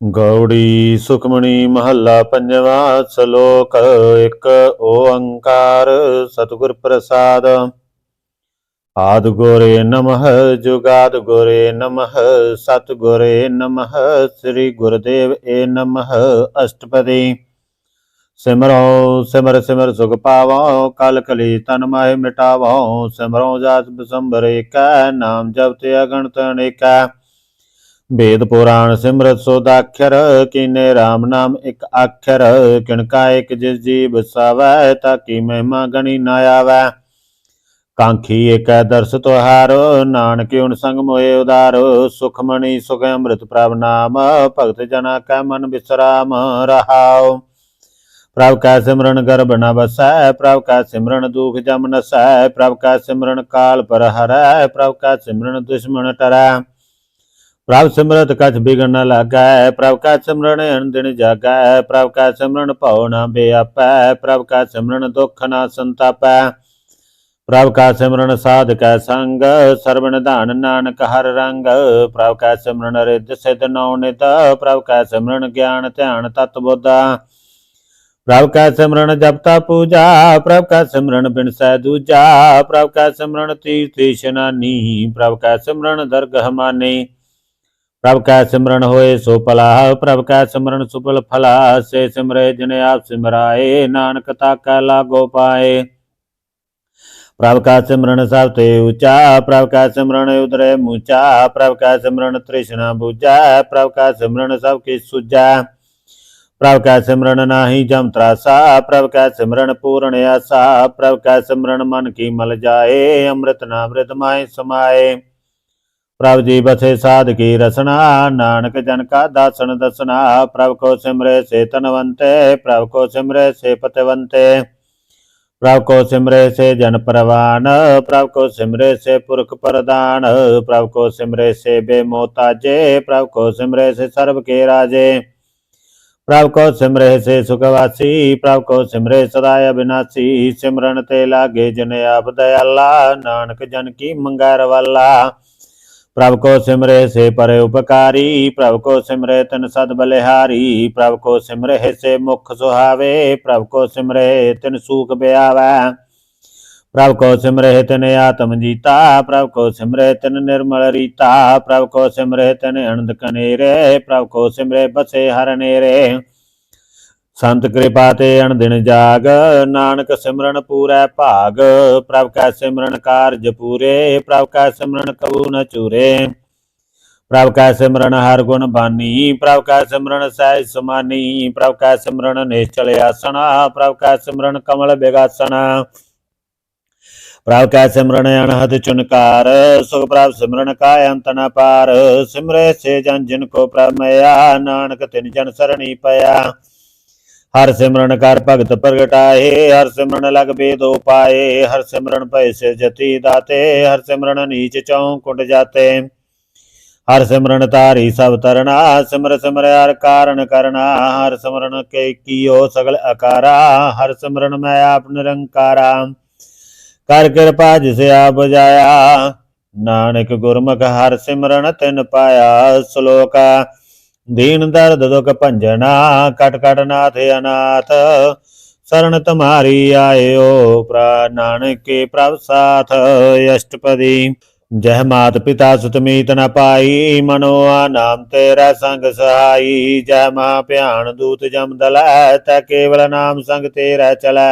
ਗੌੜੀ ਸੁਖਮਣੀ ਮਹੱਲਾ ਪੰਜਵਾ ਸ਼ਲੋਕ ਇੱਕ ਓੰਕਾਰ ਸਤਿਗੁਰ ਪ੍ਰਸਾਦ। ਆਦਿ ਗੁਰੇ ਨਮః ਜੁਗਾਦਿ ਗੁਰੇ ਨਮః ਸਤਿਗੁਰੇ ਨਮঃ ਸ੍ਰੀ ਗੁਰਦੇਵ ਏ ਨਮঃ। ਅਸ਼ਟਪਦੀ ਸਿਮਰੋ ਸਿਮਰ ਸਿਮਰ ਸੁਖ ਪਾਵੋ ਕਲ ਕਲੀ ਤਨ ਮਾਹਿ ਮਿਟਾਵੋ। ਸਿਮਰੋ ਜਾਤ ਬਿਸੰਬਰ ਏਕੈ ਨਾਮ ਜਪਿ ਅਗਣਿਤ ਅਨੇਕੈ। वेद पुराण सिमरत सोदाक्षर कीने राम नाम एक अक्षर। किणका एक जिस जी बसावै ताकि महिमा गणी न आवै। कांखी एक दर्श तुहारो नानक उन संग मोए उदारो। सुखमणि सुख अमृत प्रभ नाम भगत जना कै मन विश्राम रहाओ। प्रभ कै सिमरन गर्भ न बसै प्रभ कै सिमरन दुख जम नसै। प्रभ कै सिमरन काल पर हरै प्रभ कै सिमरन दुश्मन टरै। प्रभ सिमरत कछ बिगड़ न लागै प्रभ का सिमरन अनदिन जागै। प्रभ का सिमरन भव न बेआपै प्रभ का सिमरन दुख न संतापै। प्रभ का सिमरन साध कै संग सर्व निधान नानक हर रंग। प्रभ का सिमरन रिद्ध सिद्ध नौनित प्रभ का सिमरन ज्ञान ध्यान तत बुद्ध। प्रभ का सिमरन जपता पूजा प्रभ का सिमरन बिनसै दूजा। प्रभ का सिमरन तीर्थ इशनानी प्रभ का सिमरन दरगह मानी। प्रभ कै सिमरन होए सो भला प्रभ कै सिमरन सुफल फला। से सिमरे जिने आप सिमराए नानक ताकै लागो पाए। प्रभ का सिमरन सब ते ऊंचा प्रभ का सिमरन उदरे मूचा। प्रभ का सिमरन तृष्णा बुझै प्रभ का सिमरन सब किछ सुझै। प्रभ का सिमरन नाही जम त्रासा प्रभ का सिमरन पूर्ण आसा। प्रभ का सिमरन मन की मल जाए अमृत नामृत माहि समाए। प्रभ जी बसे साध की रसना नानक जन का दासन दसना। प्रभ को सिमरे से तनवंते प्रभ को सिमरे से पतिवंते। प्रभ को सिमरे से जन परवान प्रभ को सिमरे से पुरख प्रदान। प्रभ को सिमरे से बेमोताजे प्रभ को सिमरे से सर्व के राजे। प्रभ को सिमरे से सुखवासी प्रभ को सिमरे सदा अविनाशी। सिमरन ते लागे जन आप दयाला नानक जन की मंगैर वाला। प्रभ को सिमरे से परे उपकारी प्रभ को सिमरे तिन सद बलिहारी। प्रभ को सिमरे से मुख सुहावे प्रभ को सिमरे तिन सूख ब्यावै। प्रभ को सिमरे तिन आत्म जीता प्रभ को सिमरे तिन निर्मल रीता। प्रभ को सिमरे तिन अनंद कनेरे प्रभ को सिमरे बसे हर नेरे। संत कृपा ते अनदिन जाग नानक सिमरन पूरै भाग। प्रभ कै सिमरन कारज पूरे प्रभ कै सिमरन कबू न चूरे। प्रभ कै सिमरन हर गुण बानी प्रभ कै सिमरन सहज समानी। प्रभ कै सिमरन निश्चल आसना प्रभ कै सिमरन कमल बिगासना। प्रभ कै सिमरन अनहद चुनकार सुख प्रभ सिमरन का अंत न पार। सिमरे से जन जिनको प्रभ मया नानक तिन जन सरणी पया। हर सिमरन कर भगत प्रगटाए हर सिमरन लग बेदो पाए। हर सिमरन भय से जति दाते हर सिमरन नीच चौं कुट जाते। हर सिमरन तारी सब तरना सिमर सिमर हर कारण करना। हर सिमरन के कियो सगल अकारा हर सिमरन मैं आप निरंकारा। कर कृपा जिसे आप बुझाया नानक गुरमुख हर सिमरन तिन पाया। श्लोक दीन दर्द दुख भंजना कट कट नाथ अनाथ। शरण तुम्हारी आए ओ नानक के प्रभ साथ। अष्टपदी जह मात पिता सुत मीत न पाई मनो नाम तेरा संग सहाई। जय महा भयान दूत जम दलै तै केवल नाम संग तेरा चलै।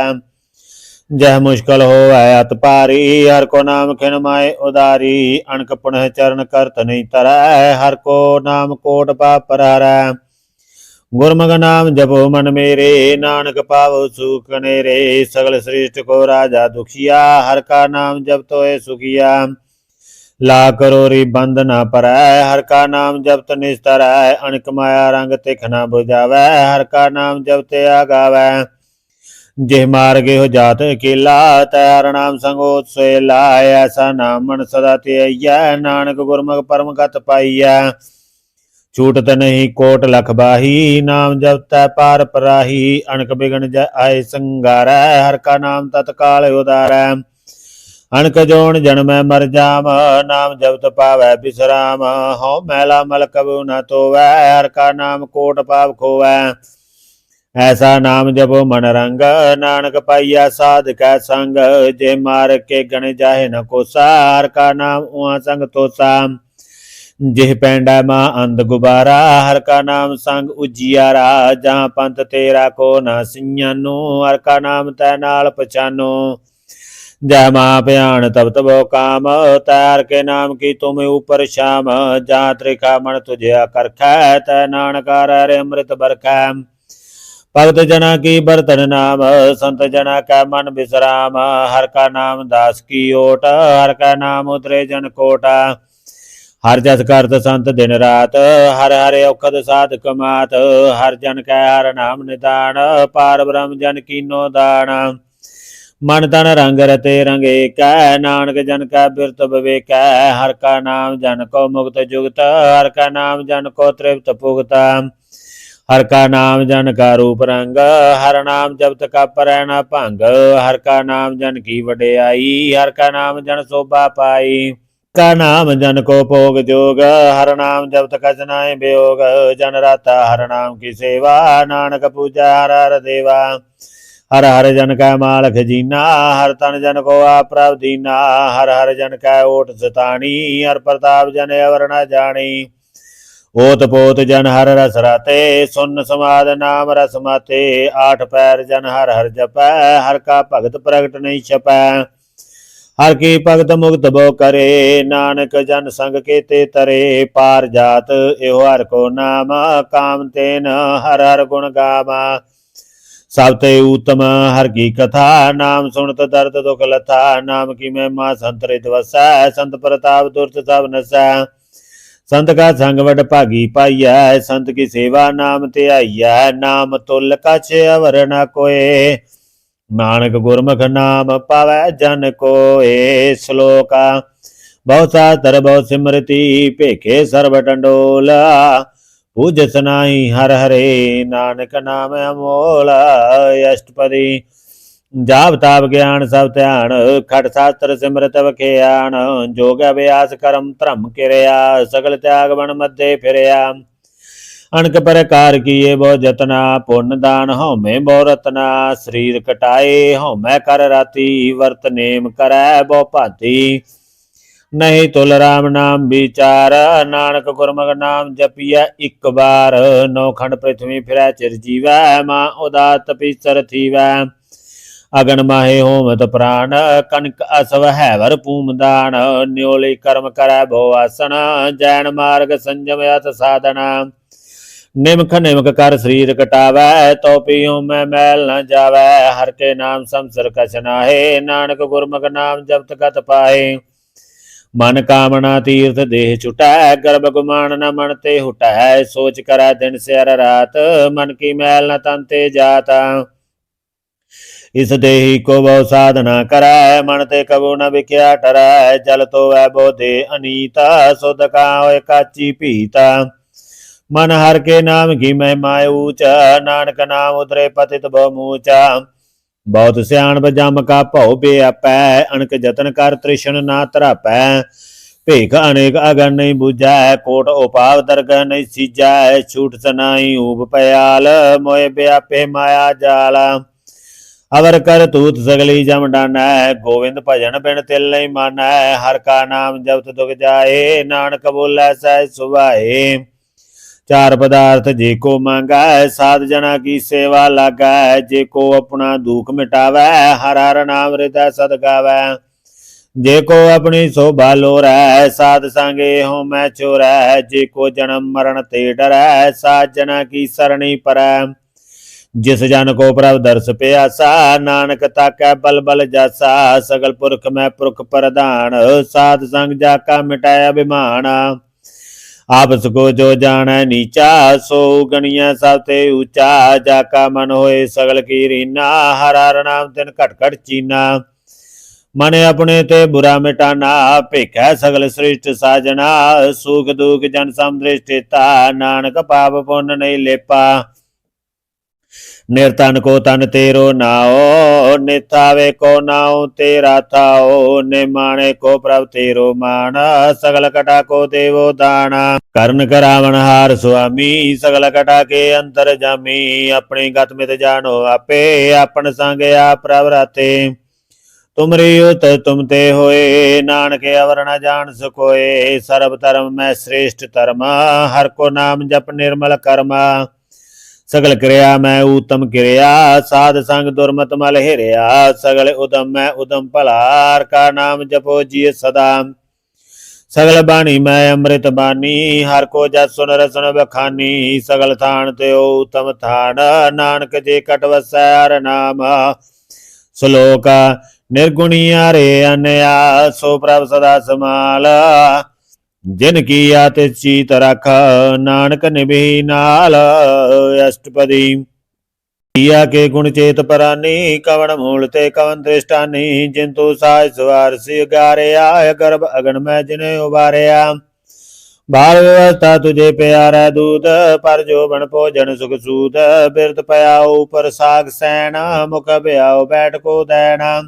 जह मुश्किल हो अत पारी हर को नाम खिन माए उदारी। अणक पुनः चरण करत नहीं तरै हर को नाम कोट पाप पर हरै। गुरमुख नाम जपो मन मेरे नानक पावो सुख नेरे। सगल श्रेष्ठ को राजा दुखिया हर का नाम जप तोए सुखिया। ला करोरी बंद न परै हर का नाम जपत निस्तरै। अणक माया रंग तिख न बुझावै हर का नाम जपते आगावै। जिह मार्गे हो जात अकेला तै हर नाम संगोत सोएला। ऐसा नाम मन सदा ध्यैया नानक गुरमुख परम गत पाइया। छूटत नहीं कोट लख बाही नाम जपतै पार पराही। अणक बिगन जय आए संगारै हर का नाम तत्काल उदारै। अनक जोन जन्मै मर जाम, नाम जपत पावै बिसराम। हौ मैला मल कबू न तोवै, हर का नाम कोट पाप खोवै। ऐसा नाम जपो मन रंग, नानक पाइया साध कै संग। जे मार के गण जाहे न कोसा, हर का नाम उहाँ संग तोसा। जिह पैंडा माँ अंध गुबारा, हर का नाम संग उजियारा। जहाँ पंथ तेरा को न सियानो, हर का नाम तै नाल पछानो। जय माँ भयान तब तबो काम, तैर के नाम की तुम ऊपर शाम। जहाँ त्रिखा मन तुझे करख, तै नानकार रे अमृत बरख। भगत जना की बरतन नाम, संत जना का मन विश्राम। हर का नाम दास की ओट, हर का नाम उतरे जन कोटा। हर जस करत संत दिन रात, हर हरे औखद साध कमात। हर जन कै हर नाम निदान, पार ब्रह्म जन कीनो दान। मन तन रंग रते रंगे कै, नानक जन का बिरत विवेक। हर का नाम जन को मुक्त जुगत, हर का नाम जन को तृप्त पुगत। हर का नाम जन का रूप रंग, हर नाम जपत का परै न भंग। हर का नाम जन की वडियाई, हर का नाम जन शोभा पाई। का नाम जन को भोग जोग, हर नाम जपत कछ नाहि वियोग। जन राता हर नाम की सेवा, नानक पूजा हर हर देवा। हर हर जन कै माल खजीना, हर तन जन को आप दीना। हर हर जन कै ओट सतानी, हर प्रताप जन अवर न जानी। ओत पोत जन हर रस राते, सुन समाद नाम रस माते। आठ पैर जन हर हर जपै, हर का भगत प्रगट नहीं छपै। हर की भगत मुक्त बो करे, नानक जन संग के ते तरे। पार जात एहो हर को नाम, काम तेन हर हर गुण गावा। सब ते उत्तम हर की कथा, नाम सुनत दर्द दुख लथा। नाम की महिमा संतरित वसै, संत प्रताप दुर्त सब नसै। संत का संग वड भागी पाइया, संत की सेवा नाम ध्याइया। नाम तुल कछ अवर न कोय, नानक गुरमुख नाम पावै जन कोय। श्लोका बहु शास्त्र बहु सिमरति, भेखे सर्व टंडोला। पूजस नाहि हर हरे, नानक नाम अमोल। अष्टपदी जाप ताप ज्ञान सब ध्यान, खट शास्त्र सिमरत बख्यान। जोग अभ्यास करम धर्म किरया, सगल त्याग बन मध्य फिरया। अनक प्रकार किए बहु जतना, पुण्य दान हौमे बहु रतना। शरीर कटाए हौमे कर राती, वर्त नेम करै बहु भांति। नहीं तुल राम नाम विचार, नानक गुरमुख नाम जपिया इक बार। नौ खंड पृथ्वी फिरै चिर जीवै, मां उदात पीसर थीवै। अगन माहे होमत प्राण, कनक असव हैवर पूमदान। न्योली कर्म करै भो आसन, जैन मार्ग संजम अत साधना। निमख निमक कर शरीर कटावै, तो पियो मैं मैल न जावै। हर के नाम समसर कछ नाहे, नानक गुरमुख नाम जपत गत पाए। मन कामना तीर्थ देह छुटै, गर्भ गुमान न मन ते हुटै। सोच करै दिन से अर रात, मन की मैल न तन ते जात। इस देही को बहु साधना करै, मन ते कबू न बिख्या टरै। जल तो वै बोधे अनीता, सुध का होय काची पीता। मन हर के नाम की महिमा ऊंचा, नानक नाम उतरे पतित बहु मूचा। बहुत सियाणप जम का भौ बेअपै, अणक जतन कर तृष्ण ना तरापै। भेख अनेक अगन नहीं बुझै, कोट उपाव दरगह नहीं सीजै। छूट सनाई ऊब पयाल, मोय ब्यापे माया जाल। अवर कर तूत सगली जम डानै, गोविंद भजन बिन तिल नहीं मानै। हर का नाम जपत दुख जाए, नानक बोलै सहज सुभाए। चार पदार्थ जे को मांगै, साध जना की सेवा लागै। जे को अपना दुख मिटावै, हर हर नाम हृदय सद गावै। जे को अपनी शोभा लोरै, साध संगे हो मैं चोरै। जे को जन्म मरण ते डरै, साध जना की सरणी परै। जिस जन को प्रभ दर्श प्यासा, नानक ताकै बल बल जासा। सगल पुरख में पुरख प्रधान, साध संग जाका मिटाया अभिमान। आपस को जो जाने नीचा, सो गणिया सब ते ऊंचा। जाका मन होए सगल की रीना, हर हर नाम तिन घट घट चीना। मन अपने ते बुरा मिटाना, भेखै सगल सृष्ट साजना। सुख दुख जन सम दृष्टिता, नानक पाप पुण्य नहीं लेपा। निर्तन को तन तेरो नाओ, निथावे को नाओ तेरा थाओ, निमाणे को प्रभ तेरो माना, सगल कटा को देवो दाना। कर्ण करावन हार स्वामी, सगल कटा के अंतर जामी, अपनी गत मित जानो आपे, अपन संग आप प्रभ राते। तुमरी युत तुम ते होए, नानक अवर न जान सकोए, सर्व धर्म में श्रेष्ठ धर्म, हर को नाम जप निर्मल कर्मा। सगल क्रिया मैं उत्तम क्रिया, साध संग दुर्मत मल हिरिया, सगल उदम मैं उदम भलार, का नाम जपो जिय सदा। सगल बाणी मैं अमृत बानी, हर को जस सुन रसन बखानी, सगल थान ते उत्तम थान, नानक जे कट वसै हर नाम। श्लोक निर्गुणी हरे अनया, सो प्रभ सदा समाल, जिन किया तिस चीत रख, नानक निभि नाल। अष्टपदी किया के गुण चेत परानी, कवन मूल ते कवन दृष्टानी, जिंतु साय सवार सी गारिया, गर्भ अगन में जिन्हें उबारिया। बाल व्यवस्था तुझे प्यारा दूध, पर जो बन भोजन सुख सूद, बिरत पयाओ ऊपर साग सैना, मुख ब्याओ बैठ को दैना।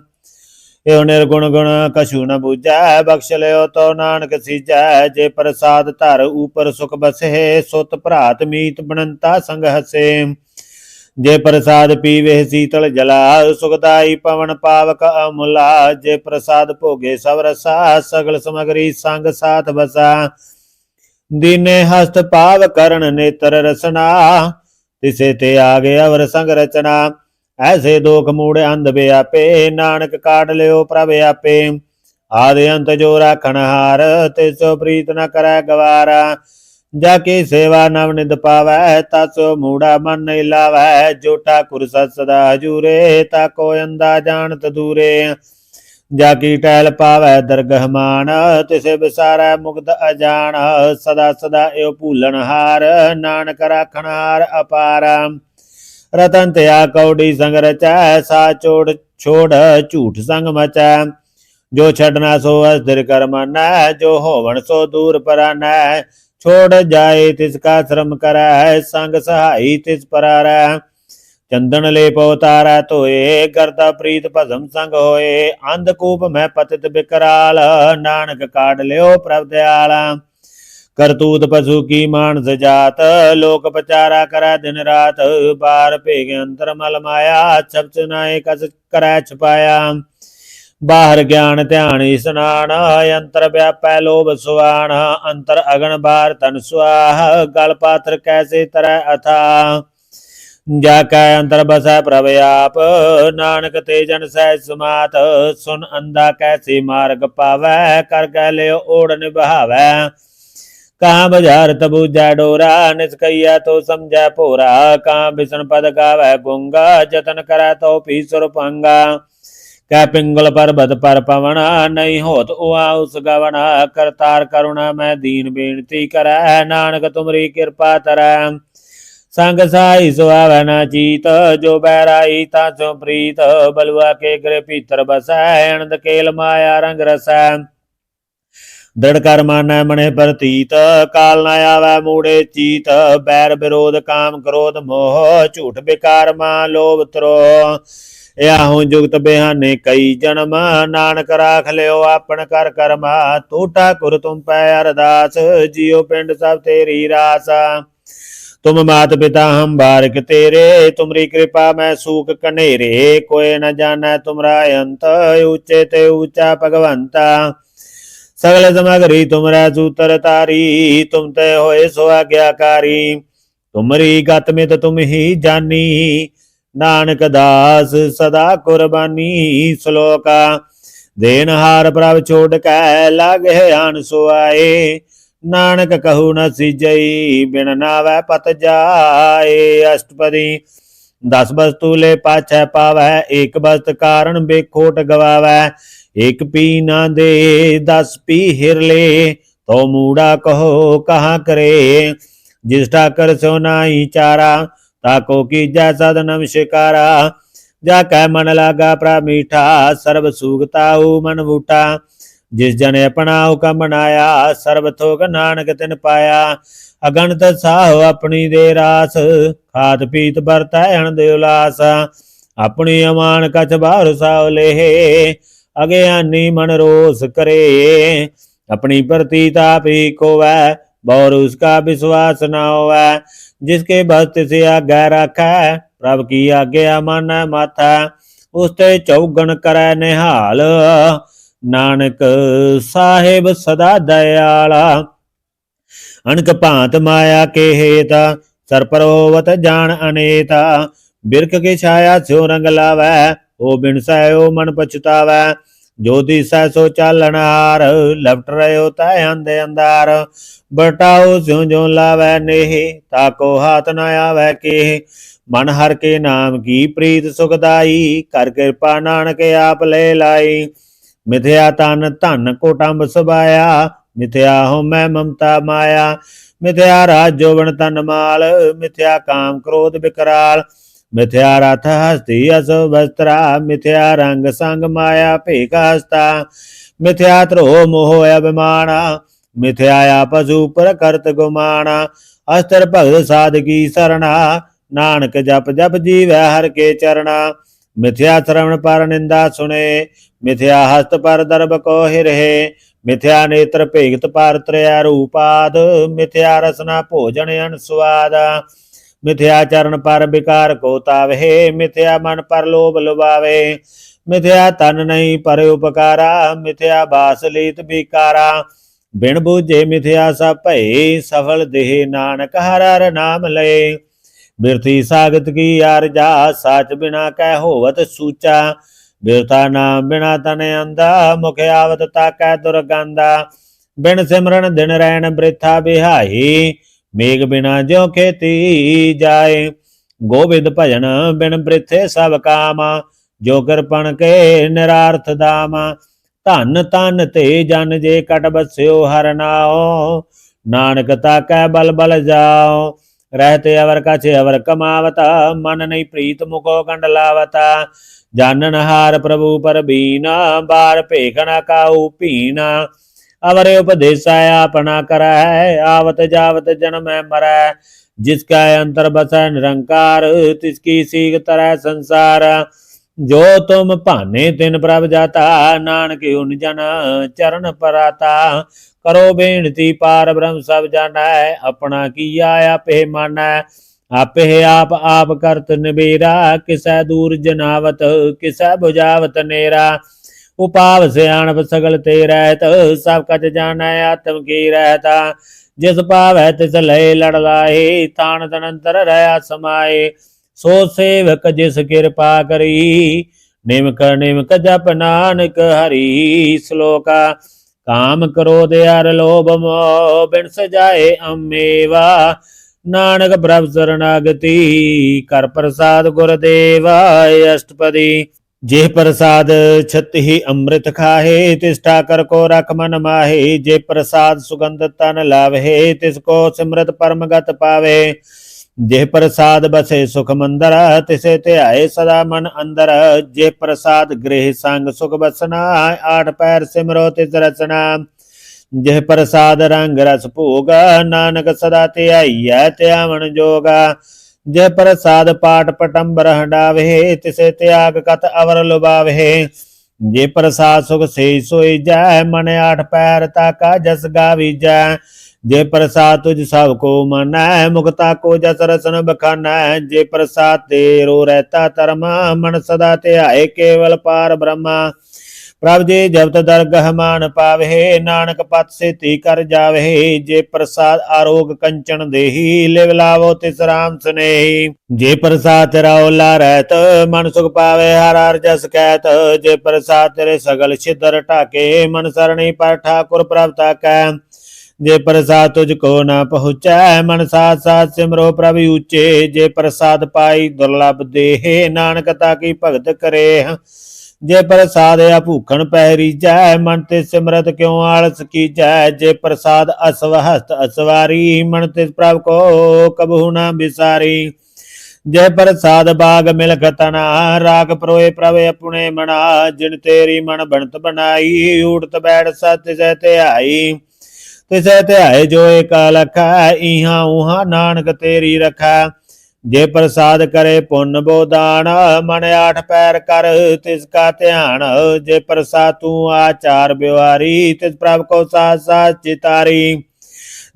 एवं निर्गुण गुण कछु न बूझै, बख्श लियो तो नानक सीजै, जे प्रसाद धर ऊपर सुख बसे, सुत भरात मीत बनंता संग हसे। जे प्रसाद पीवे शीतल जला, सुखदाई पवन पावक अमूला, जे प्रसाद भोगे सब रसा, सगल समगरी संग साथ बसा। दीने हस्त पाव करण नेत्र रसना, तिसे ते आगे अवर संग रचना। ऐसे दोख मूढ़ अंध व्यापे, नानक काट लियो प्रभ आपे। आदि अंत जो राखन हार, तिसो प्रीत न करै गवारा। जाकी सेवा नव निध पावै, तासो मूढ़ा मन नहीं लावै। जो ठाकुर सत सदा हजूरे, ताको अंधा जानत दूरे। जाकी टहल पावै दरगह मान, तिसे बिसारै मुग्ध अजान। सदा सदा एव भूलन हार, नानक राखन हार अपारा। रतन त्या कौड़ी संग रचै, सा छोड़ झूठ संग मचै। जो छड़ना सो अस्थिर कर मानै, जो होवन सो दूर परानै। छोड़ जाए तिसका श्रम करै, संग सहाई तिस परारै। चंदन लेपो तारा धोए, करता प्रीत भसम संग होए। अंधकूप में पतित बिकराल, नानक काट लियो प्रभ दयाल। करतूत पशु की मानस जात, लोक पचारा करै दिन रात। बार भेग अंतर मल माया, छप नाए कस करै छपाया। बाहर ज्ञान ध्यान स्नान, अंतर व्यापै लोभ सुआन। अंतर अगन बार तन सुआह, गल पात्र कैसे तरह अथा। जाकै अंतर बसै प्रभ आप, नानक ते जन सह समात। सुन अंधा कैसे मार्ग पावै, कर कै लियो ओढ़ निभावै। कहाँ बजार तबूजा डोरा, निष्कैया तो समझै पोरा। कहाँ बिसन पद गावै गुंगा, जतन करै तो पी सुर पंगा। कै पिंगल पर्वत पर पवना, नहीं होत उआ उस गवना। करतार करुणा मैं दीन बेनती करै, नानक तुमरी कृपा तरै। संग साई सुहावै न चीत, जो बैराई तासो प्रीत। बलुआ के गृह भीतर बसै, अनंद केल माया रंग रसै। दृढ़ कर मानै मने प्रतीत, काल न आवै मूढ़े चीत। बैर विरोध काम क्रोध मोह, झूठ विकार मान लोभ त्रोह। याहू जुगत बेहाने कई जन्म, नानक राख लियो आपन कर कर्मा। तू ठाकुर तुम पै अरदास, जियो पिंड सब तेरी रास। तुम मात पिता हम बारिक तेरे, तुमरी कृपा मैं सूख कनेरे। कोई न जानै तुमरा अंत, ऊंचे ते ऊंचा भगवंता। सगल समगरी तुमरा सूत्र तारी, तुम ते होए सो आज्ञाकारी। तुमरी गत मित तुम ही जानी, नानक दास सदा कुर्बानी। श्लोका देनहार प्रभ छोड़ कै, लागे आन सो आए। नानक कहू न सिजई, बिन नावै पत जाए। अष्टपदी 10 वस्तु ले पाछै पावै, एक वस्त कारण बेखोट गवावै। एक पी ना दे 10 पी हिर ले, तो मूड़ा कहो कहाँ करे। जिस ठाकर सो नाई चारा, ताको कीजै सदनम शिकारा। जाकै मन लागा प्रा मीठा, सर्व सूगताऊ मन बूटा। जिस जन अपना हुकम बनाया, सर्ब थोक नानक तिन पाया। अगणत साहो अपनी दे रास, खात पीत बरतै अनंद उलास। अपनी अमान कछ बाहर साव लेहे, अज्ञानी मन रोस करे। अपनी प्रतीता भी खोवै, और उसका विश्वास न होवै। जिसके बस तिसे आज्ञा राखै, प्रभ की आज्ञा मानै माथा। उसते चौगण करै निहाल, नानक साहेब सदा दयाला। अनक भांत माया के हेता, सर पर होवत जान अनेता। बिरख की छाया स्यो रंग लावै, ओ बिन सहयो मन पछतावै। जो दिसै सो चालन हार, लपट रहो तै अंधे अंधार। बटाओ स्यो जो लावै नेह, ताको हाथ न आवै के। मन हर के नाम की प्रीत सुखदाई, कर कृपा नानक आप ले लाई। मिथ्या तन धन कोटंब सबाया, मिथ्या हो मैं ममता माया। मिथ्या राज जोवन तन माल, मिथ्या काम क्रोध विकराल। मिथ्या रथ हस्ती अस वस्त्रा, मिथ्या रंग संग माया भेक हस्ता। मिथ्या ध्रोह मोह अभिमाना, मिथ्या पशु पर करत गुमाना। अस्त्र भगत साध की सरना, नानक जप जप जीवै हर के चरना। मिथ्या श्रवण पर निंदा सुने, मिथ्या हस्त पर दर्भ को हिरहे। मिथ्या नेत्र भेगत पर त्रय रूपाद, मिथ्या रसना भोजन अनस्वाद। मिथ्या चरण पर विकार को तावे, मिथ्या मन पर लोभ लुभावे। मिथ्या तन नहीं पर उपकारा, मिथ्या बास लीत बिकारा। बिन बूझे मिथ्या सब भय, सफल देह नानक हर हर नाम लय। बिरथी सागत की आरजा, साच बिना कह होवत सूचा। बिरथा नाम बिना तन अंधा, मुख आवत ताकै दुर्गंधा। बिन सिमरन दिन रैन वृथा बिहाई, मेघ बिना ज्यों खेती जाए। गोविंद भजन बिन वृथे सब काम, जो कृपण के निरार्थ दाम। धन तन ते जन जे कट बस्यो हर नाओ, नानक ताकै बल बल जाओ। रहते अवर कछ अवर कमावता, मन नहीं प्रीत मुको कंड लावता। जानन हार प्रभु पर बीना, बार भेखना काऊ पीना। अवर उपदेशा अपना करै, आवत जावत जन्म मरै। जिसका अंतर बसै निरंकार, तिसकी सीख तरह संसार। जो तुम भाने तिन प्रभ जाता, नानक उन जन चरण पराता। करो बेनती पार ब्रह्म सब जानै, अपना किया आपे मानै। आपे आप करत निबेरा, किसै दूर जनावत किसै बुझावत नेरा। उपाव सियाणप सगल ते रहत, सब कच जानै आत्म की रहता। जिस पावै तिस लय लड़ लाए, तान तनंतर रहा समाए। सो सेवक जिस कृपा करी, निमक निमक जप नानक हरि। श्लोका काम क्रोध अर लोभ मोह, बिन सजाए अमेवा। नानक प्रभ शरणागति, कर प्रसाद गुरुदेवा। अष्टपदी जे प्रसाद छत ही अमृत खाहे, तिष्ठा कर को रख मन माहे। जे प्रसाद सुगंध तन लावे, तिसको सिमरत परम गत पावे। जे प्रसाद बसे सुख मंदर, तिसे ध्याए सदा मन अंदर। जे प्रसाद गृह संग सुख बसना, आठ पैर सिमरो तिस रचना। जिह प्रसाद रंग रस भोगा, नानक सदा ध्याईयै ध्यावन जोगा। जिह प्रसाद पाठ पटंबर हंडावे, तिसे त्याग कत अवर लुभावे। जे प्रसाद सुख से सोई जाय, मन आठ पैर ताका जस गावीजै। जे प्रसाद तुझ सब को मानै, मुक्ता को जस रसन बखानै। जे प्रसाद तेरो रहता धर्मा, मन सदा ध्याए केवल पार ब्रह्मा। प्रभ जी जब दरगह मान पावे, नानक पत सेती कर जावे। जे प्रसाद आरोग कंचन देही, लिव लावो तिस राम स्नेही। जे प्रसाद तेरा ओला रहत, मन सुख पावे हर हर जस कहत। जे प्रसाद तेरे सगल छिदर ढाके, मन सरणी पर ठाकुर प्रभ ताकै। जे प्रसाद तुझको न पहुँचै, मन साथ साथ सिमरो प्रभु ऊचे। जे प्रसाद पाई दुर्लभ देह, नानक ताकी भगत करे। जे प्रसाद भूखन पहरीजै, मन ते सिमरत क्यों आलस कीजै। जे प्रसाद असवहस्त असवारी, मन तिस प्रभ को कबहू न बिसारी। जय प्रसाद बाग मिलख तना, राग परोए प्रभ अपने मना। जिन तेरी मन बनत बनाई, उठत बैठ सत तिसै ध्याई। तिसै ध्याए जो एक लखा, इहा उहा नानक तेरी रखा। जे प्रसाद करे पुन बोदान, मन आठ पैर कर तिसका ध्यान। जे प्रसाद तू आचार व्यवहारी, तिस प्रभ को साथ साथ चितारी।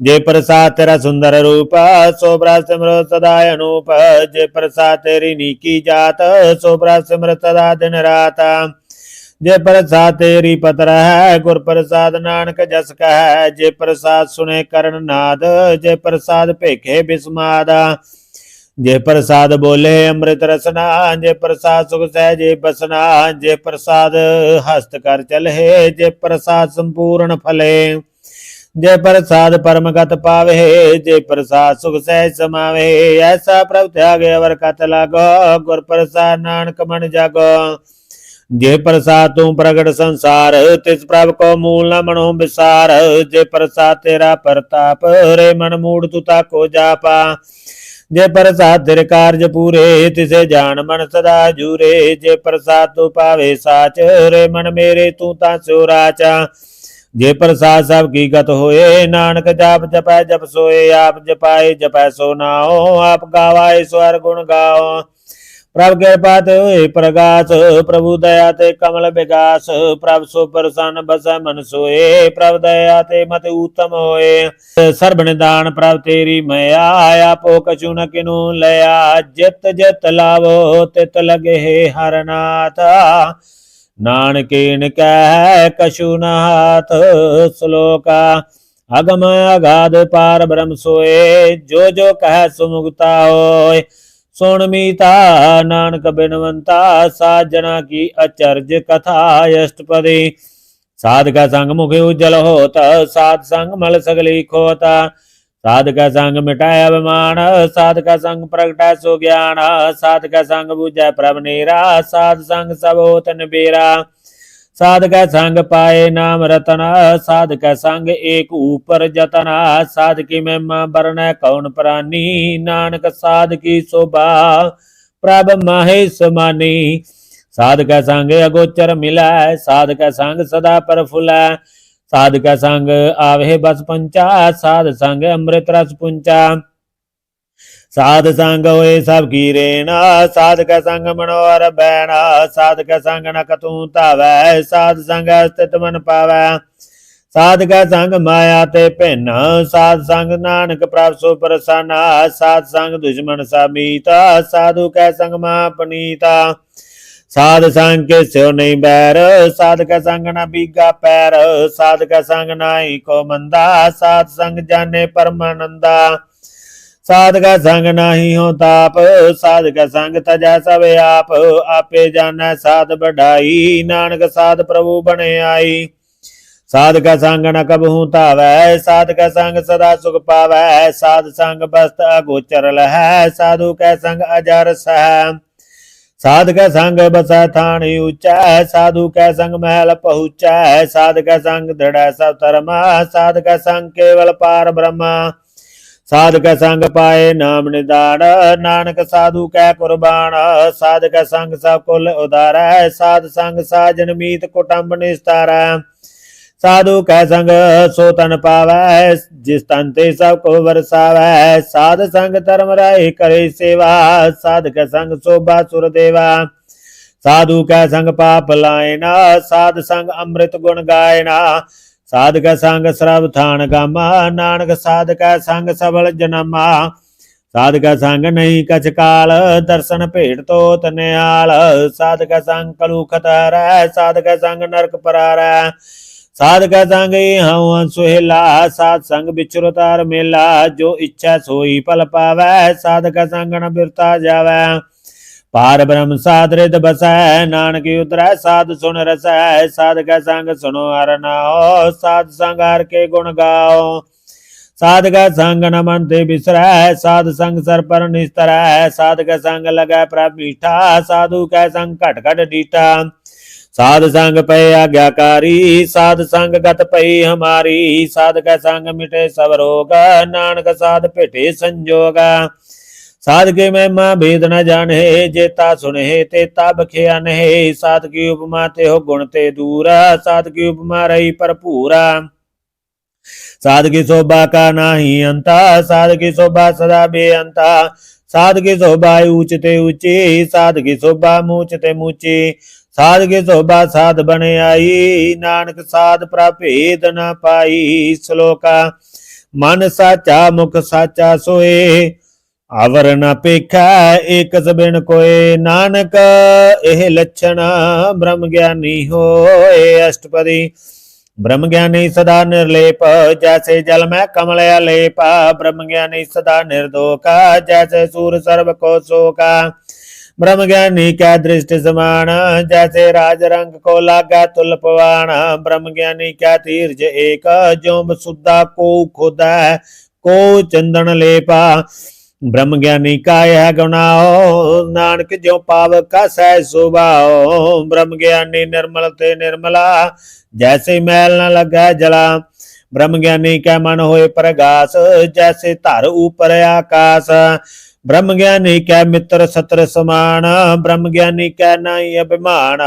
जे प्रसाद तेरा सुंदर रूप, शोभा सिमरत सदा अनूप। जे प्रसाद तेरी नीकी जात, शोभा सिमरत सदा दिन रात। जे प्रसाद तेरी पतर है, गुर प्रसाद नानक जस कह। जे प्रसाद सुने करण नाद, जे प्रसाद भेखे बिस्माद। जे प्रसाद बोले अमृत रसना, जे प्रसाद सुख सहजे बसना। जे प्रसाद हस्त कर चले, जे प्रसाद संपूर्ण फले। जय प्रसाद परमगत पावे, जय प्रसाद सुख सहज समावे। ऐसा प्रभु त्यागे अवर कत लागो, गुर प्रसाद नानक मन जागो। जय प्रसाद तू प्रगट संसार, तिस प्रभ को मूल न मनो विसार। जय प्रसाद तेरा प्रताप, रे मन मूड तू ताको जापा। जय प्रसाद तेरे कार्य पूरे, तिसे जान मन सदा जूरे। जय प्रसाद तू पावे साच, रे मन मेरे तू ता स्यो राचा। जे प्रसाद सब की गत होए, नानक जाप जपै जप सोए। आप जपाए जपै सो नाओ, आप गावाए स्वर गुण गाओ। प्रभु कृपा ते होए प्रगास, प्रभु दया ते कमल विगास। प्रभु सो प्रसन्न बसै मन सोए, प्रभु दया ते मति उत्तम होए। सर्ब निदान प्रभु तेरी मया, आपो कछु न किनु लया। जित जित लावो तित लगे हर नाथ, नानकेन कह कछु न हाथ। श्लोका अगम अगाध पार ब्रह्म सोए, जो जो कह सुमुक्ता होय। सुन मीता नानक बिनवंता, साजना की अचर्ज कथा अष्टपदी। साध का संग मुख उज्जवल होता, साध संग मल सगली खोता। साध का संग मिटाय अभिमान, साध का संग प्रगटा सो ज्ञान। साध का संग बुझै प्रभ नीरा, साध संग सब होत निबेरा। साध का संग पाए नाम रतना, साध का संग एक ऊपर जतना। साध की महिमा बरनै कौन प्राणी, नानक साध की शोभा प्रभ महेश मानी। साध का संग अगोचर मिलै, साध का संग सदा प्रफुल्लै। साध का संग आवे बस पंचा, साध संग अमृत रस पुंचा। साध संग होए सब की रेना, साध का संग मनोहर बैना। साध का संग न कतू धावै, साध संग स्थित मन पावै। साध का संग माया ते भिन्न, साध संग नानक प्रभ सो प्रसन्न। साध संग दुश्मन सा मीता, साधु कै संग महापनीता। साध संग के स्यो नहीं बैर, साध का संग न बीगा पैर। साध का संग नाई को मंदा, साध संग जाने परमानंदा। साध का संग नाही हो ताप, साध का संग तजा सब आप। आपे जाना साध बढ़ाई, नानक साध प्रभु बने आई। साध का संग न कबहू तावै, साध का संग सदा सुख पावै। साध संग बस्त अगोचर लहै, साधु कै संग अजर सह। साध का संग बसै थानी ऊंचा, साधु कै संग महल पहुँचा। साध का संग दृढ़ सब धर्मा, साध का संग केवल पार ब्रह्मा। साध का संग पाए नाम निदान, नानक साधु कै कुर्बान। साध का संग सब कुल उदार, साध संग साजन मीत कुटुंब निस्तार। साधु कै संग सो तन पावै, जिस तन ते सब को बरसावै। साध संग धर्म राय करे सेवा, साध कै संग शोभा सुर देवा। साधु कै संग पाप लायना, साध संग अमृत गुण गायना। साध कै संग श्रव थान गामा, नानक साध कै संग सबल जनमा। साध कै संग नहीं कछ काल, दर्शन भेट तो तनिहाल। साध कै संग कलुखत हरै, साध कै संग नरक परारै। साध का संग हूँ सुहेला, साध संग बिछुर तार मेला। जो इच्छा सोई फल पावै, साध का संग न बिरता जावै। पार ब्रह्म साध रिद बसै, नानक उतरै साध सुन रसै। साध का संग सुनो हर नाओ, साध संग हर के गुण गाओ। साध का संग न मन ते बिसरै, साध संग सर पर निस्तरै। साध का संग लगै प्रभ मीठा, साधु कै संग घट घट डीठा। साध संग पे आज्ञाकारी, साध संग गत पई हमारी। साध का संग मिटे सब रोग, नानक साध पिटे संजोग। साध के महिमा भेद न जाने, जेता सुने तेता बखिया नहीं। साध की उपमा ते हो गुण ते दूरा, साध की उपमा रही भरपूरा। साध की शोभा का नाही अंता, साध की शोभा सदा बेअंता। साध की शोभा ऊंच ते ऊंची, साध की शोभा मूच ते मूची। साध की शोभा साध बने आई, नानक साध प्रभेद न पाई। श्लोका मन साचा मुख साचा सोए, आवर न पेखा एक बिन कोय। नानक एह लक्षण ब्रह्म ज्ञानी होए। अष्टपदी ब्रह्म ज्ञानी सदा निर्लेप, जैसे जल में कमल लेप। ब्रह्म ज्ञानी सदा निर्दोषा, जैसे सूर सर्व को शोका। ब्रह्म ज्ञानी क्या दृष्टि समान, जैसे राज रंग को लागा तुल पवान। ब्रह्म ज्ञानी क्या तीर्ज एक, जो सुधा को खुदा को चंदन लेपा। ब्रह्म ज्ञानी का यह गुनाहो, नानक जो पाव का सह सुभाओ। ब्रह्म ज्ञानी निर्मल ते निर्मला, जैसे मैल न लगे जला। ब्रह्म ज्ञानी का मन होए प्रगास, जैसे धर ऊपर आकाश। ब्रह्म ज्ञानी कै मित्र सत्र समान, ब्रह्म ज्ञानी कै नहीं अभिमान।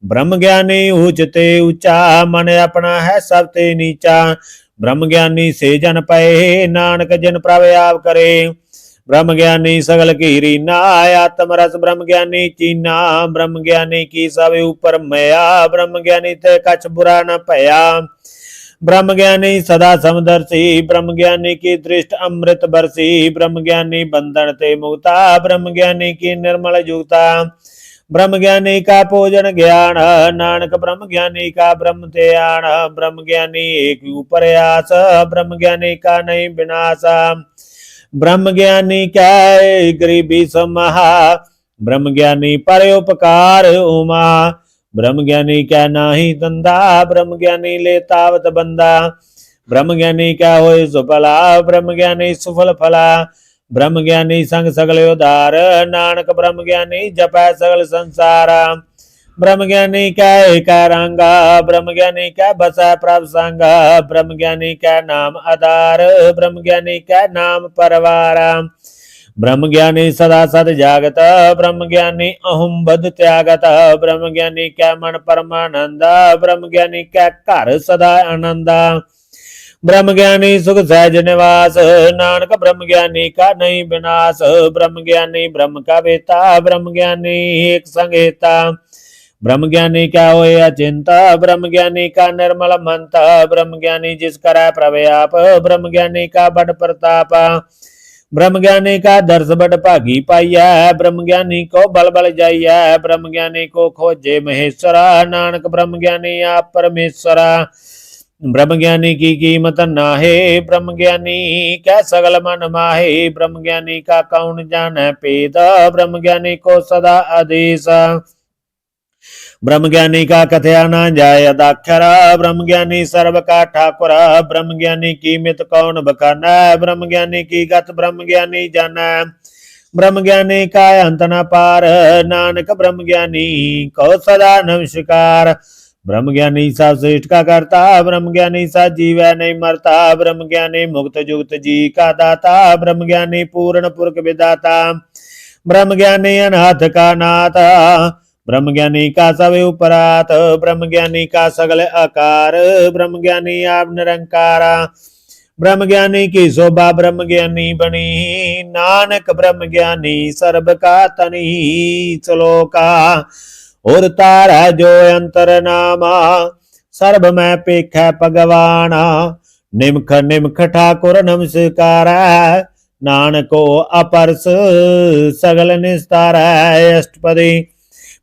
ब्रह्म ज्ञानी ऊंचते ऊंचा, मन अपना है सबते नीचा। ब्रह्म ज्ञानी से जन पाए, नानक जिन प्रभ आप करे। ब्रह्म ज्ञानी सगल की रीना, आत्म रस ब्रह्म ज्ञानी चीना। ब्रह्म ज्ञानी की सब ऊपर मया, ब्रह्म ज्ञानी ते कछ बुरा न भया। ब्रह्म ज्ञानी सदा समदर्शी, ब्रह्म ज्ञानी की दृष्ट अमृत बरसी। ब्रह्म ज्ञानी बंधन ते मुक्ता, ब्रह्म ज्ञानी की निर्मल युक्ता। ब्रह्म ज्ञानी का पूजन ज्ञान, नानक ब्रह्म ज्ञानी का ब्रह्म ते आन। ब्रह्म ज्ञानी एक ऊपर आस, ब्रह्म ज्ञानी का नहीं विनाश। ब्रह्म ज्ञानी क्या गरीबी समाहा, ब्रह्म ज्ञानी पर उपकार उमा। ब्रह्म ज्ञानी क्या नाही धंधा, ब्रह्म ज्ञानी ले तावत बंदा। ब्रह्म ज्ञानी क्या होए सुफला, ब्रह्म ज्ञानी सुफल फला। ब्रह्म ज्ञानी संग सगल उदार, नानक ब्रह्म ज्ञानी जपै सगल संसार। ब्रह्म ज्ञानी क्या एक रंगा, ब्रह्म ज्ञानी क्या बसा प्रभ संग। ब्रह्म ज्ञानी क्या नाम आधार, ब्रह्म ज्ञानी क्या नाम परवार। ब्रह्म ज्ञानी सदा सद जागत, ब्रह्म ज्ञानी अहुम बद त्यागत। ब्रह्म ज्ञानी क्या मन परमानंद, ब्रह्म ज्ञानी क्या घर सदा आनंद। ब्रह्म ज्ञानी सुख सहज निवास, नानक ब्रह्म ज्ञानी का नहीं विनाश। ब्रह्म ज्ञानी ब्रह्म का बेता, ब्रह्म ज्ञानी एक संगेता। ब्रह्म ज्ञानी क्या होए अचिंता, ब्रह्म ज्ञानी का निर्मल मंता। ब्रह्म ज्ञानी जिस करै प्रभु आप, ब्रह्म ज्ञानी का बड़ प्रताप। ब्रह्म ज्ञानी का दर्श बड़ भागी पाइया, ब्रह्म ज्ञानी को बल बल जाइया। ब्रह्म ज्ञानी को खोजे महेश्वरा, नानक ब्रह्म ज्ञानी आप परमेश्वरा। ब्रह्म ज्ञानी की कीमत नाहे, ब्रह्म ज्ञानी क्या सगल मन माहे। ब्रह्म ज्ञानी का कौन जाने पेद, ब्रह्म ज्ञानी को सदा आदेश। ब्रह्म ज्ञानी का कथया न जाय अदाक्षर, ब्रह्म ज्ञानी सर्व का ठाकुर। ब्रह्म ज्ञानी की मित कौन बखाना, ब्रह्म ज्ञानी की गत ब्रह्म ज्ञानी जाना। ब्रह्म ज्ञानी का अंत न पार, नानक ब्रह्म ज्ञानी को सदा नमस्कार। ब्रह्म ज्ञानी सा श्रेष्ठ का करता, ब्रह्म ज्ञानी सा जीव नहीं मरता। ब्रह्म ज्ञानी मुक्त जुक्त जी का दाता, ब्रह्म ज्ञानी पूर्ण पुरख विदाता। ब्रह्म ज्ञानी अनाथ का नाथ, ब्रह्म ज्ञानी का सब उपरात। ब्रह्म ज्ञानी का सगल आकार, ब्रह्म ज्ञानी आप निरंकारा। ब्रह्म ज्ञानी की शोभा ब्रह्म ज्ञानी बनी, नानक ब्रह्म ज्ञानी सर्ब का तनी। श्लोका और तारा जो अंतर नामा, सर्ब में पेख भगवाना। निमख निमख ठाकुर नमस्कारा, नानको अपरस सगल निस्तारा। अष्टपदी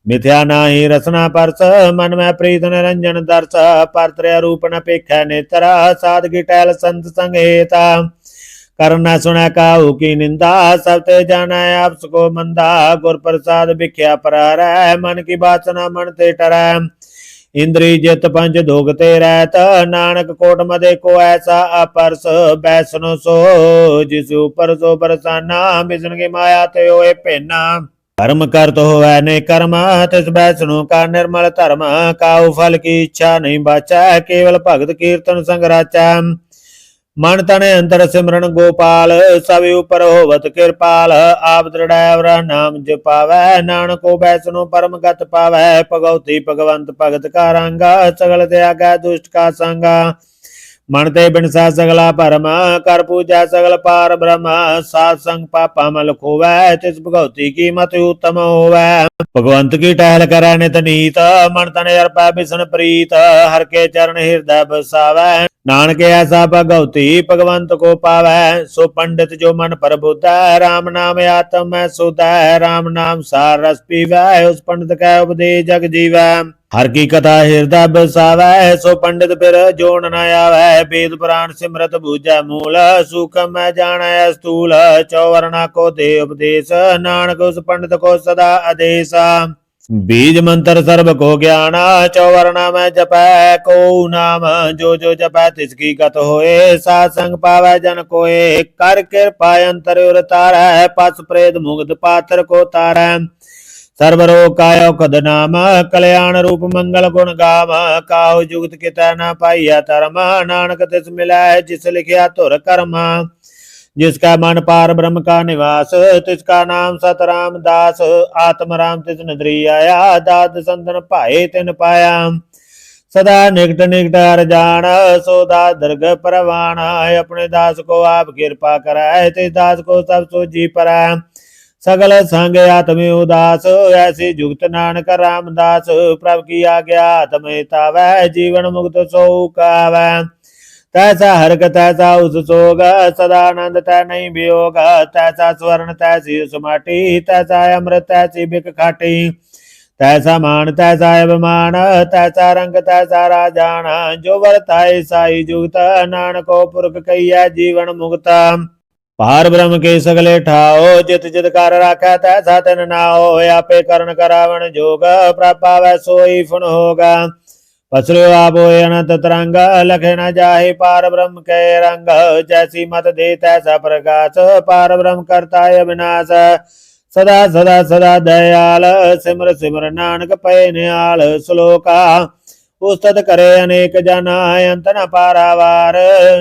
मिथ्या नाही रसना परस, मन में प्रीत निरंजन दर्श। परत्रय रूप न पेख नेत्र, सादगी टहल संत संगेता। करना सुना काहू की निंदा, सब ते जाना आप सुको मंदा। गुर प्रसाद भिख्या प्रहर, मन की बासना मन ते टरै। इंद्री जित पंच धोगते रहत, नानक कोट मदे को ऐसा अपरस। बैसनो सो जिस ऊपर सो बरसाना, बिसन की माया ते होए पेना। कर्म करत होवै ने कर्म, तिस बैसणु का निर्मल धर्म। काहू फल की इच्छा नहीं बाचा, केवल भगत कीर्तन संग राचा। मन तन अंतर सिमरन गोपाल, सब ऊपर होवत कृपाल। आप दृढ़ नाम जपावै, नानको बैसनो परम गत पावै। भगवती भगवंत भगत का रंगा, सगल त्यागै दुष्ट का संगा। मन ते बिनसा सगला परम, कर पूजा सगल पार ब्रह्म। सात संग पापा मल खोवै, तिस भगवती की मत उत्तम होवै। भगवंत की टहल करै नित नीत, मन तन अर्पै बिसन प्रीत। हर के चरण हृदय बसावै, नानक ऐसा भगवती भगवंत को पावै। सो पंडित जो मन पर बुधै, राम नाम आत्म में सुधै। राम नाम सार रस पीवै, उस पंडित कै उपदेश जग जीवै। हर की कथा हृदय बसावै, सो पंडित फिर जोड़ न आवै। वेद पुराण सिमरत बूझै मूल, सूक्ष्म में जानै स्थूल। चौवर्णा को दे उपदेश, नानक उस पंडित को सदा आदेश। बीज मंत्र सर्व को ज्ञान, चौवर्णा में जपै को नाम। जो जो जपै तिसकी गत होए, सात संग पावै जन कोए। कर कृपा अंतर उर तारै, पस प्रेत मुग्ध पात्र को तारै। सर्वरोग काय औखद नाम, कल्याण रूप मंगल गुण गाम। काहु जुगत कितै न पाइया धर्म, नानक तिस मिलै जिस लिखिया धुर कर्म। जिसका मन पार ब्रह्म का निवास, तिसका नाम सतराम दास। आत्म राम तिस नदरी आया, दाद संतन पाए तिन पाया। सदा निकट निकट हर जान, सो दास दर्ग परवान। अपने दास को आप कृपा कराए, तिस दास को सब सोझी पराय। सगल संग आत्म उदास, ऐसी जुगत नानक रामदास। प्रभु की आज्ञा आत्म हितावै, जीवन मुक्त सो कावै। तैसा हरक तैसा उस सोग, सदानंद तै नहीं वियोग। तैसा स्वर्ण तैसी उस माटी, तैसा अमृत तैसी बिक खाटी। तैसा मान तैसा अभिमान, तैसा रंग तैसा राजान। जो वर्ताए साई जुगत, नानको पुरख कहिया जीवन मुक्त। पार ब्रह्म के सगले ठाओ, जित जित कर राखै तैसा तिन नाओ। आपे करण करावण जोग, प्रभावै सोई फुन होगा। पसरो आप होए अनंत तरंग, लखे न जाहि पार ब्रह्म के रंग। जैसी मत दे तैसा प्रकाश, पार ब्रह्म करता है अविनाश। सदा सदा सदा दयाल, सिमर सिमर नानक पै निहाल। श्लोका उस्तत करे अनेक जना, अंत न पारावार।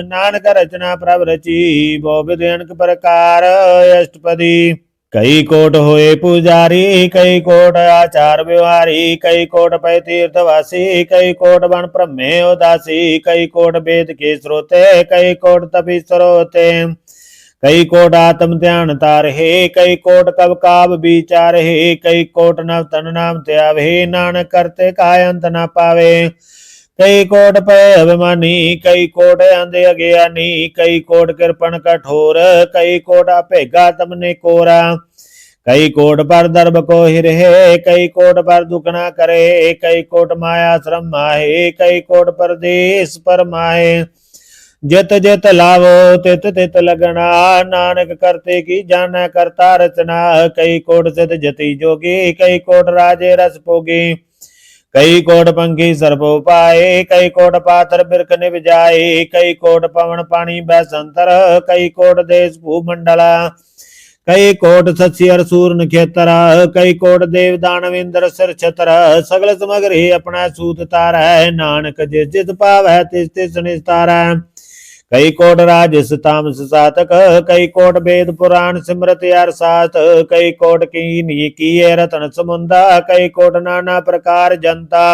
नानक रचना प्रभ रची, वो विधि अनेक प्रकार। अष्टपदी कई कोट होए पुजारी, कई कोट आचार व्यवहारी। कई कोट पै तीर्थवासी, कई कोट बन ब्रह्मे उदासी। कई कोट वेद के श्रोते, कई कोट तपीश्वर होते। कई कोट आत्म ध्यान तारहे, कई कोट कब काब विचारहे। कई कोट नव तन नाम त्यावे, नानक करते काय अंत न पावे। कई कोट पे अभिमानी, कई कोट अंधे अज्ञानी। कई कोट कृपण कठोर, कई कोट अपेगा तमने कोरा। कई कोट पर दर्भ को हिरहे, कई कोट पर दुख न करे। कई कोट माया श्रम माहे, कई कोट परदेश पर माहे। जित जित लावो तित तित लगना, नानक करते की जाना करता रचना। कई कोट सिद्ध जति जोगी, कई कोट राजे रस भोगी। कई कोट पंखी सर्प पाए, कई कोट पाथर बिरख निभ जाए। कई कोट पवन पानी बैसंतर, कई कोट देश भूमंडला। कई कोट शशि अर सूर नक्षत्र, कई कोट देव दानव इंद्र सिर छत्र। सगल समग्र ही अपना सूत तार है, नानक जिस जिस पाव है तिस तिस निस्तार है। कई कोट राजस तामस सातक, कई कोट वेद पुराण सिमरत यार सात। कई कोट की रतन समुंदा, कई कोट नाना प्रकार जनता।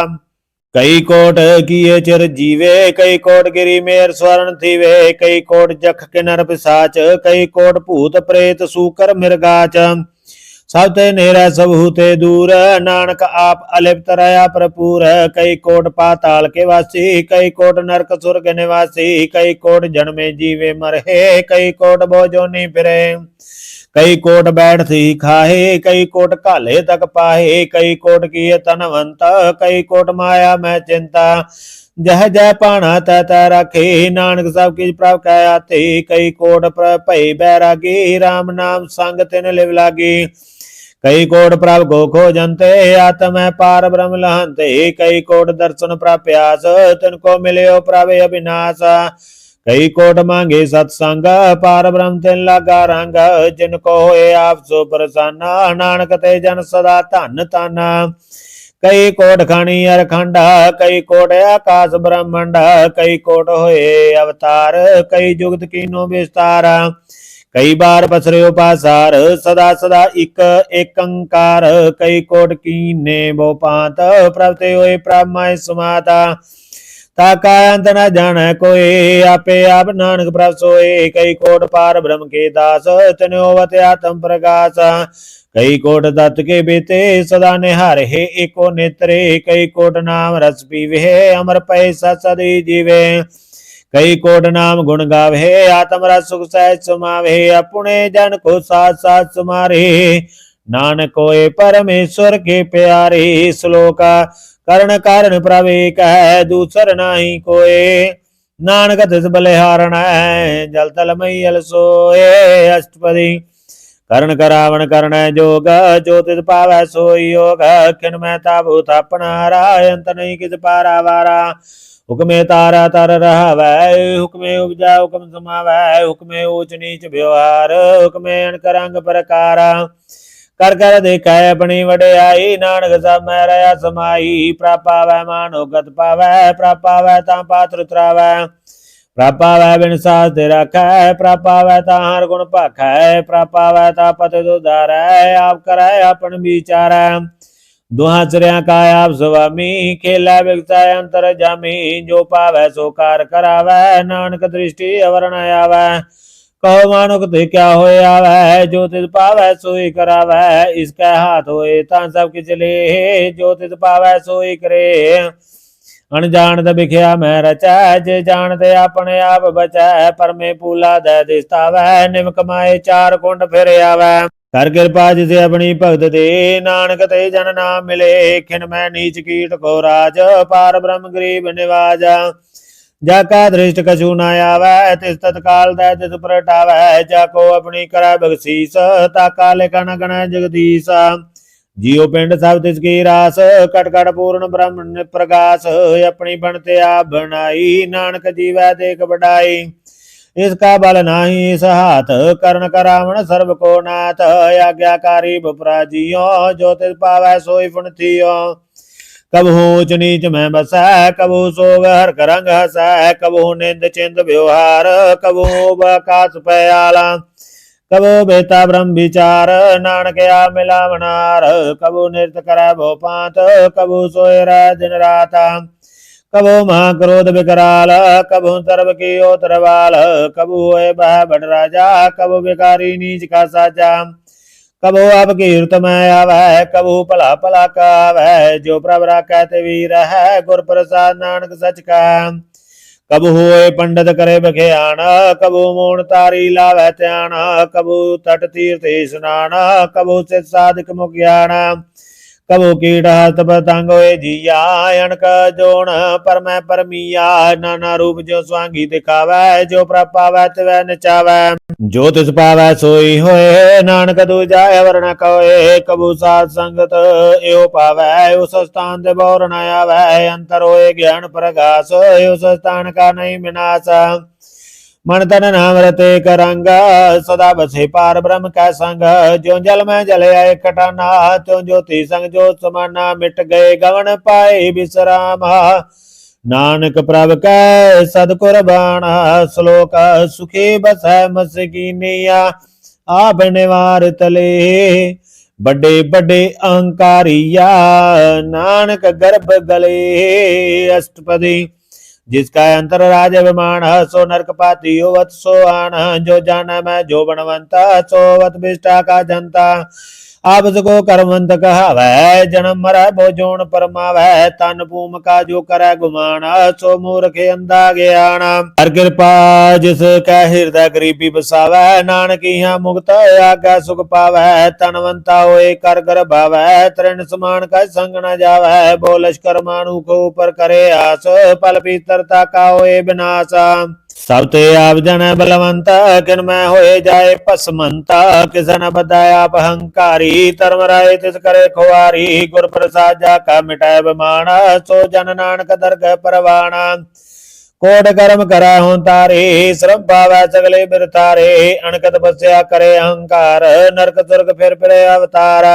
कई कोट किए चिर जीवे, कई कोट गिरी मेर स्वर्ण थीवे। कई कोट जख किनर पिसाच, कई कोट भूत प्रेत सूकर मृगाच। सब ते नेरा सब हूते दूर, नानक आप अलिप्त रहा प्रपूर। कई कोट पाताल के वासी, कई कोट नरक सुर्ग निवासी। कई कोट जन्मे जीवे मरहे, कई कोट भोजोनी फिरे। कई कोट बैठ थी खाहे, कई कोट काले तक पाहे। कई कोट किए तनवंत, कई कोट माया में चिंता। जह जह पाना तह तह रखे, नानक सब किछ प्रभ कह आते। कई कोट भई बैरागी, राम नाम संग तिन लिव लागी। कई कोट प्रभ को खोजंते, आत्म पार ब्रह्म लहंते। कई कोट दर्शन प्रप्यास, तिनको मिले प्रभ अविनाश। कई कोट मांगे सत्संग, पार ब्रह्म तिन लागा रंग। जिनको होए आप सो प्रसन्न, नानक ते जन सदा धन धन। कई कोट खानी अरखंड, कई कोट आकाश ब्रह्मंड, कई कोट होए अवतार, कई जुगत कीनो विस्तार, कई बार पसरे पासार, सदा सदा इक एकंकार, कई कोट कीने बो पात, प्रभते होए प्रभमाय समाता, ताका अंत न जाने कोई, आपे आप नानक प्रभ सोए, कई कोट पार ब्रह्म के दास, तनोवत आत्म प्रकाश, कई कोट दत्त के बेते सदा निहारे हे एको नेत्रे, कई कोट नाम रस पीवे अमर पै सदी जीवे, कई कोट नाम गुण गावे आत्म रस सुख सहज समावे, अपने जन को साथ साथ समारे, नानक कोय परमेश्वर के प्यारे, श्लोक करण कारण प्रवेक है दूसर नाही कोय, नानक तिस बलिहारण है जल तल मैयल सोए, अष्टपदी करण करावण करण जोग, जो तिस पावै सोई योग, खिन में ताबू थापनारा अंत नहीं किस पारा वारा, हुक्मे तारा तर रहवै, हुक्मे उपजा हुक्म समावै, हुक्मे ऊंच नीच व्यवहार, हुक्मे अनकर अंग प्रकार, कर कर देखै अपनी वडियाई, नानक सब मैं रहा समाई, प्रापावै मानो गत पावै, प्रापावै ता पात्र उतरावै, प्रापावै बिन सास दे रखै, प्रापावै ता हर गुण भाखै, प्रापावै ता पति उधारै, आप करै अपन विचारै, दुहा सिरिया का आप स्वामी, खेला बिगसै अंतर जामी, जो पावै सो कार करावै, नानक दृष्टि अवर न आवै, कहो मानुक ते क्या होए आवै, जो तिस पावै सोई करावै, इसका हाथ होए ता सब किछ ले, जो तिस पावै सोई करे, अनजान बिख्या मैं रचै, जे जानते अपने आप बचै, पर में पूला दे दिस्तावै, निम कमाए चार कुंड फिर आवै, कर कृपा जिसे अपनी भगत दे, नानक ते जन नाम मिले, खिन मैं नीच कीट को राज, पार ब्रह्म गरीब निवाज, जाका दृष्ट कछु न आवै, तिस तत्काल दय तिस प्रटावै, जाको अपनी करै बख्शीस, ताका लेखा न गणै जगदीश, जियो पिंड सब तिसकी रास, कट कट पूर्ण ब्रह्म प्रकाश, अपनी बनते आप बनाई, नानक जीवै देख बढ़ाई, इसका बल नाही इस हाथ, कर्ण करावण सर्व को नाथ, आज्ञाकारी बपराजियो, जो तिस पावै सोई पुन थियो, कबहू ऊंच नीच में बसै, कबहू सोग हर करंग हसै, कबहू निंद चिंत व्यवहार, कबहू आकाश पयाला, कबो बेता ब्रह्म विचार, नानक आ मिलावनार, कबू नृत्य करे भो पांत, कबू सोए रह दिन रात, कबू महाक्रोध विकराल, कबू सर्व की ओतरवाल, कबू होए बह बड़ राजा, कबू विकारी नीच का साजा, कबो अब कीर्त में आवै, कबू भला भला कावै, जो प्रभ राखै ते वीर है, गुर प्रसाद नानक सच का, कबू होए पंडित करे बख्यान, कबू मोन तारी लावै ध्यान, कबू तट तीर्थ स्नान, कबू सिद्ध साधक मुख ज्ञान, कबू कीट हस्त पतंग होए जिया, अणक जोन पर मैं परमिया, नाना रूप जो स्वांगी दिखावै, जो प्रभ पावै तिवै नचावै, जो तिस पावै सोई होए, नानक दूजा अवर न कोए, कबू साध संगत एव पावै, उस स्थान ते बौर न आवै, अंतर होए ज्ञान प्रकाश, उस स्थान का नहीं विनाश, मन तन नाम रते करंगा, सदा बसे पार ब्रह्म का संग, जो जल में जल आए कटाना, त्यों ज्योति संग ज्योत समाना, मिट गए गवन पाए विश्राम, नानक प्रभ कै सदकुरबान, श्लोक सुखी बस मसकीनिया, आप निवार तले, बड़े बड़े अहंकारिया, नानक गर्भ गले, अष्टपदी जिसका अंतर राज अभिमान, सो नरक पाती होवत सो आन, जो जाना मैं जो बनवंता, सोवत विष्टा का जनता, आप सको कर्मवंत कहावै, जन्म मरै भो जोन परमावै, तन भूम का जो करै गुमान, सो मूर्ख अंधा ज्ञान, हर कृपा जिस कै हृदय गरीबी बसावै, नानक यहाँ मुक्त आज्ञा सुख पावै, तनवंता होए कर गर्भावै, तृण समान का संग न जावै, बो लश्कर मानु को ऊपर करे आस, पल पीतरता का होए विनाश, सब ते आप जन बलवंत, किन में होए जाए पसमंता, किसन बताया आप अहंकारी, धर्म राय तिस करे खुआरी, गुर प्रसाद जाका मिटाए बमान, सो जन नानक दरगह परवाना, कोट कर्म करै हों तारे, श्रम पावै सगले बिरतारे, अणकत बस्या करे अहंकार, नरक स्वर्ग फिर फिरे अवतार,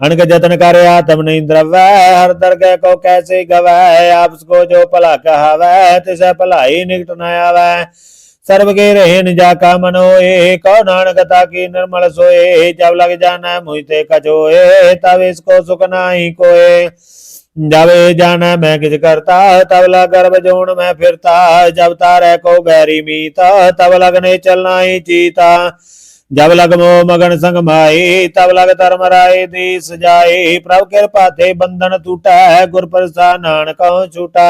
अनक जतन कर आत्म नहीं द्रवै, हर दरगह को कैसे गवै, आपस को जो भला कहावै, तिसै भलाई निकट न आवै। सर्व के रहे निजा का मनोए, कहो नानक ताकि निर्मल सोए, जब लग जाना मुझते कचोए, तब इसको सुख नाही कोए। जब जाना मैं किस करता, तब लग गर्भ जोन में फिरता, जब तारे को बैरी मीता, तब लगने चलना ही चीता। जब लग मोह मगन संग माई, तब लग धर्म राय देश जाए, प्रभु कृपा थे बंधन टूटा, गुर प्रसाद नानक छूटा।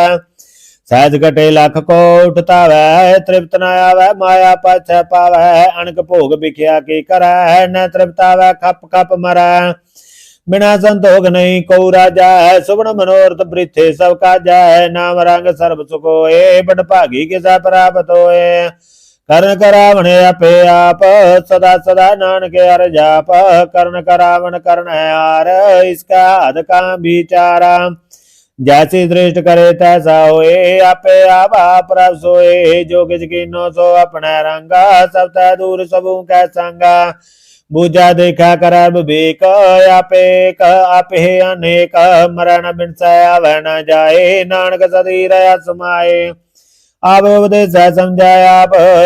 सहज कटे लख को उठता वै, तृप्त न आवे माया पाछै पावै, अनक भोग बिख्या की करै, न तृप्त आवे खप खप मरै। बिना संतोख नहीं को राजा है, सुबन मनोरथ वृथे सब काजा है, नाम रंग सर्व सुख होए, बड़ भागी किसा प्राप्त होए। करण करावण आपे आप, सदा सदा नानक हर जाप, करण करावण करण हार, इसका हद का विचारा। जैसी दृष्ट करे तैसा होए, आपे आप प्रभ सोए, जो किस कीनो सो अपने रंगा, सब तै दूर सबू कै संगा। बूझा देखा कर विवेक, आपे अनेक, मरण बिन आवे न जाए, नानक सदी रहा समाए। आप उपदेश समझाया,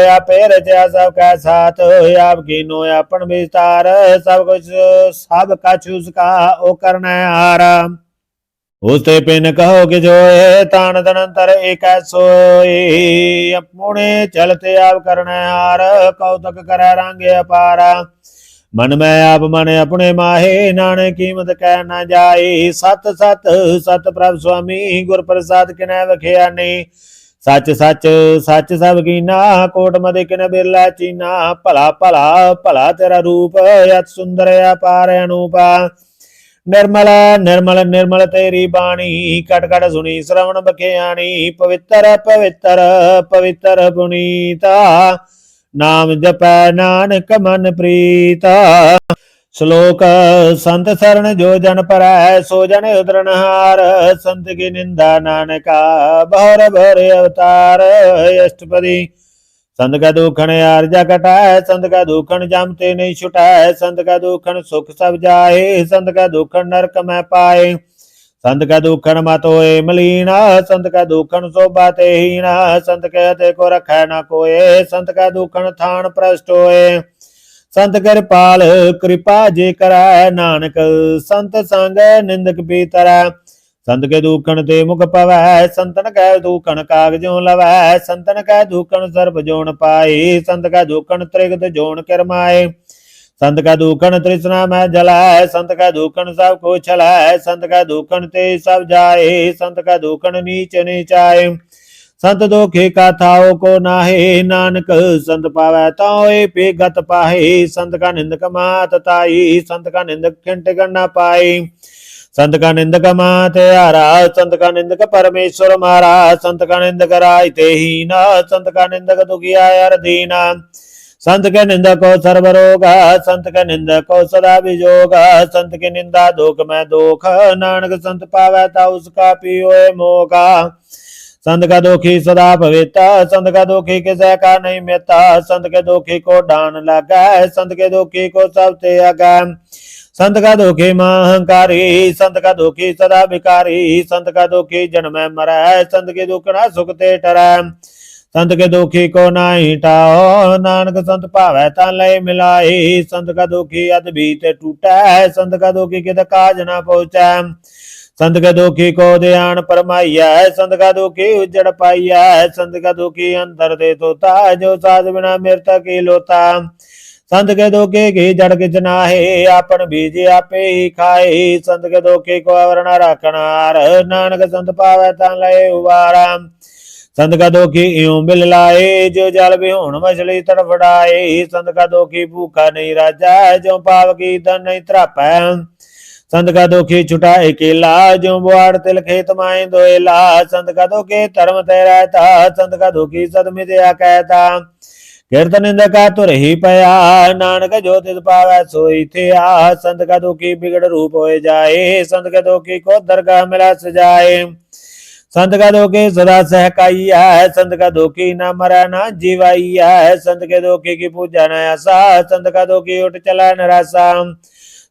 आप रचा सबका साथ, आप कीनो अपन विस्तार, सब कुछ सब कछु उसका ओ करना हारा। उसते पिन कहो कि जो तान तनंतर एक सोए, पुणे चलते आप करना हार, कौतक कर रंगे अपारा। मन में आप मन अपने माहे, नाने कीमत कह न जाए, सत सत सत प्रभ स्वामी, गुर प्रसाद किनै वखिया नहीं। सच सच सच सब कीना, कोट मदे किन बिरला चीना, भला भला भला तेरा रूप, अत सुंदर अपार अनूपा। निर्मल निर्मल निर्मल तेरी बाणी, कट कट सुनी श्रवण बखियाणी, पवित्र पवित्र पवित्र पुनीता, नाम जपै नानक मन प्रीता। श्लोक संत शरण जो जन परै, सो जन उतरन हार, संत की निंदा नानका, भर भर अवतार। अष्टपदी संत का दुखन आर्जा कटाए, संत का दुखन जमते नहीं छुटाए, संत का दुखन सुख सब जाए, संत का दुखन नरक में पाए। संत का दुखन मत होए मलीना, संत का दुखन शोभा ते हीना, संत कहते को रखै न कोय, संत का दुखन थान प्रष्ट होए। संत कृपाल कृपा जे करै, नानक संत संग निंदक पीतरै। संत के दुखन ते मुख पवै, संतन कै दुखन कागजों लवै, संतन कै दुखन सर्प जोन पाए, संत का दुखन त्रिगत जोन किरमाए। संत का दुखन तृष्णा में जलाए, संत का दुखन सब को छलाए, संत का दुखन ते सब जाए, संत का दुखन नीच नीचाए। संत दुखी कथाओं को नाहे, नानक संत पावै ताओ पे गत पाहे। संत का निंदक मात ताई, संत का निंदक खिंट न पाए। संत का निंदक मात हारा, संत का निंदक परमेश्वर मारा। संत का निंदक राय ते हीना, संत का निंदक दुखिया यार दीना। संत के निंदक को सर्व रोगा, संत के निंदक को सदा विजोगा। संत की निंदा दुख में दुख, नानक संत पावै ता उसका पियोए मोगा। संत का दुखी सदा पविता, संत का दुखी किसे का नहीं मिता। संत के दुखी को डान लगा, संत के दुखी को सब त्याग। संत का दुखी महंकारी, संत का दुखी सदा भिकारी। संत का दुखी जन्म में मरै, संत के दुख ना सुख ते टरै। संत के दुखी को नाही टाओ, नानक संत पावै ता लय मिलाई। संत का दुखी अध बीत टूटै, संत का दुखी कित काज न पहुँचै। संत का दुखी को ध्यान परमाइया, संत का दुखी उजड़ पाइया। संत का दुखी अंतर दे तोता, जो साध बिना मृतक की लोता। संत के दुखी की जड़ किच नाहे, आपन बीज आपे ही खाए। संत के दुखी को आवरण रखनार, नानक संत पावै ता लय उबारा। संत का दुखी यूं बिल लाए, जो जल बिहूण मछली तड़फड़ाए। संत का दुखी भूखा नहीं राजा, जो पाव की धन नहीं त्रापै। संत का दुखी छुटा अकेला, जो बुआड़ तिल खेत माए दोएला। संत का दुखी धर्म ते रहता, संत का दुखी सदमित्या कहता। कीर्तन निंदका तुर ही पया, नानक जो तिस पावै सोई थिया। संत का दुखी बिगड़ रूप हो जाए, संत के दुखी को दरगाह मिला सजाए। संत का दुखी सदा सहकाइया है, संत का दुखी न मरा न जीवाइया है। संत के दुखी की पूजा न आसा, संत का दुखी उठ चला नरासा।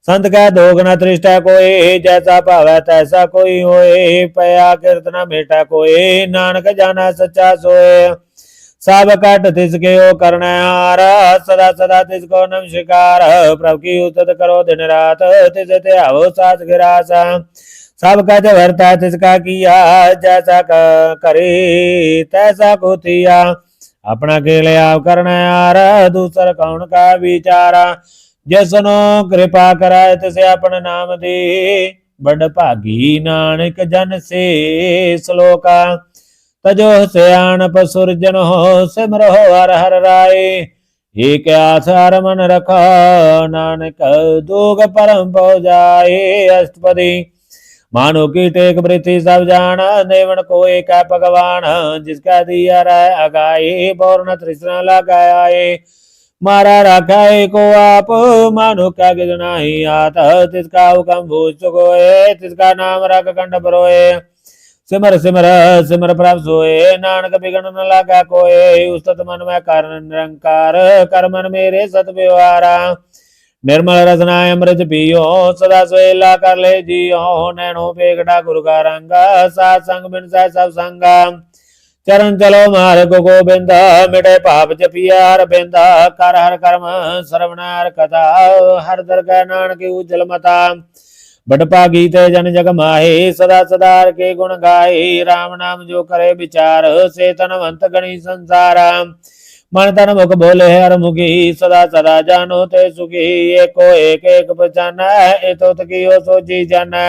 संत कह दो गुना त्रिष्ठा कोई, जैसा भावै तैसा कोई होए। पया कीर्तना मेटा कोई, नानक जाना सच्चा सोए। सब कट तिसके ओ करना हार, सदा सदा तिसको नमस्कार। प्रभु की उस्तत करो दिन रात, तिस त्यावो सास गिरास। सब कज भरता तिसका किया, जैसा करे तैसा को थिया। अपना केले आप करना यार, दूसर कौन का विचारा। जिसनो कृपा कराए तिसे अपन नाम दे, बड़ भागी नानक जन से श्लोका। तजो सयानप सुरजन हो, सिमरो हर हर राय। एक आसार मन रखा, नानक दुग परम पौ जाए। अष्टपदी मानो की टेक वृथि सब जान, देवन को एक भगवान। जिसका दिया रह अगाए, पौर्ण तृष्णा लगाए। मारा रखा को आप, मानो क्या गिद नाही आत। तिसका हुक्म भूज चुकोए, तिसका नाम रख कंठ परोए। सिमर सिमर सिमर प्रभ सोए, नानक बिगड़ न लगा कोए। उस्तत मन में कर निरंकार, कर मन मेरे सत व्यवहारा। निर्मल रसना अमृत पियो, सदा सोएला कर ले जियो। नैनो पेगड़ा गुरु का रंगा, सात संग बिन सह सब संगा। चरण चलो मार्ग गोबिंद, मिटे पाप जपिया हर बिंद। कर हर कर्म श्रवण हर कथा, हर दरगाह नानक उज्जवल मता। बड़ भागी ते जन जग माहे, सदा सदा हर के गुण गाए। राम नाम जो करे विचार, से तनवंत गणी संसार। मन तन मुख बोले हर मुखी, सदा सदा जानो ते सुखी। एको एक एक पहचाना, ए तो तकियो सोची जाना।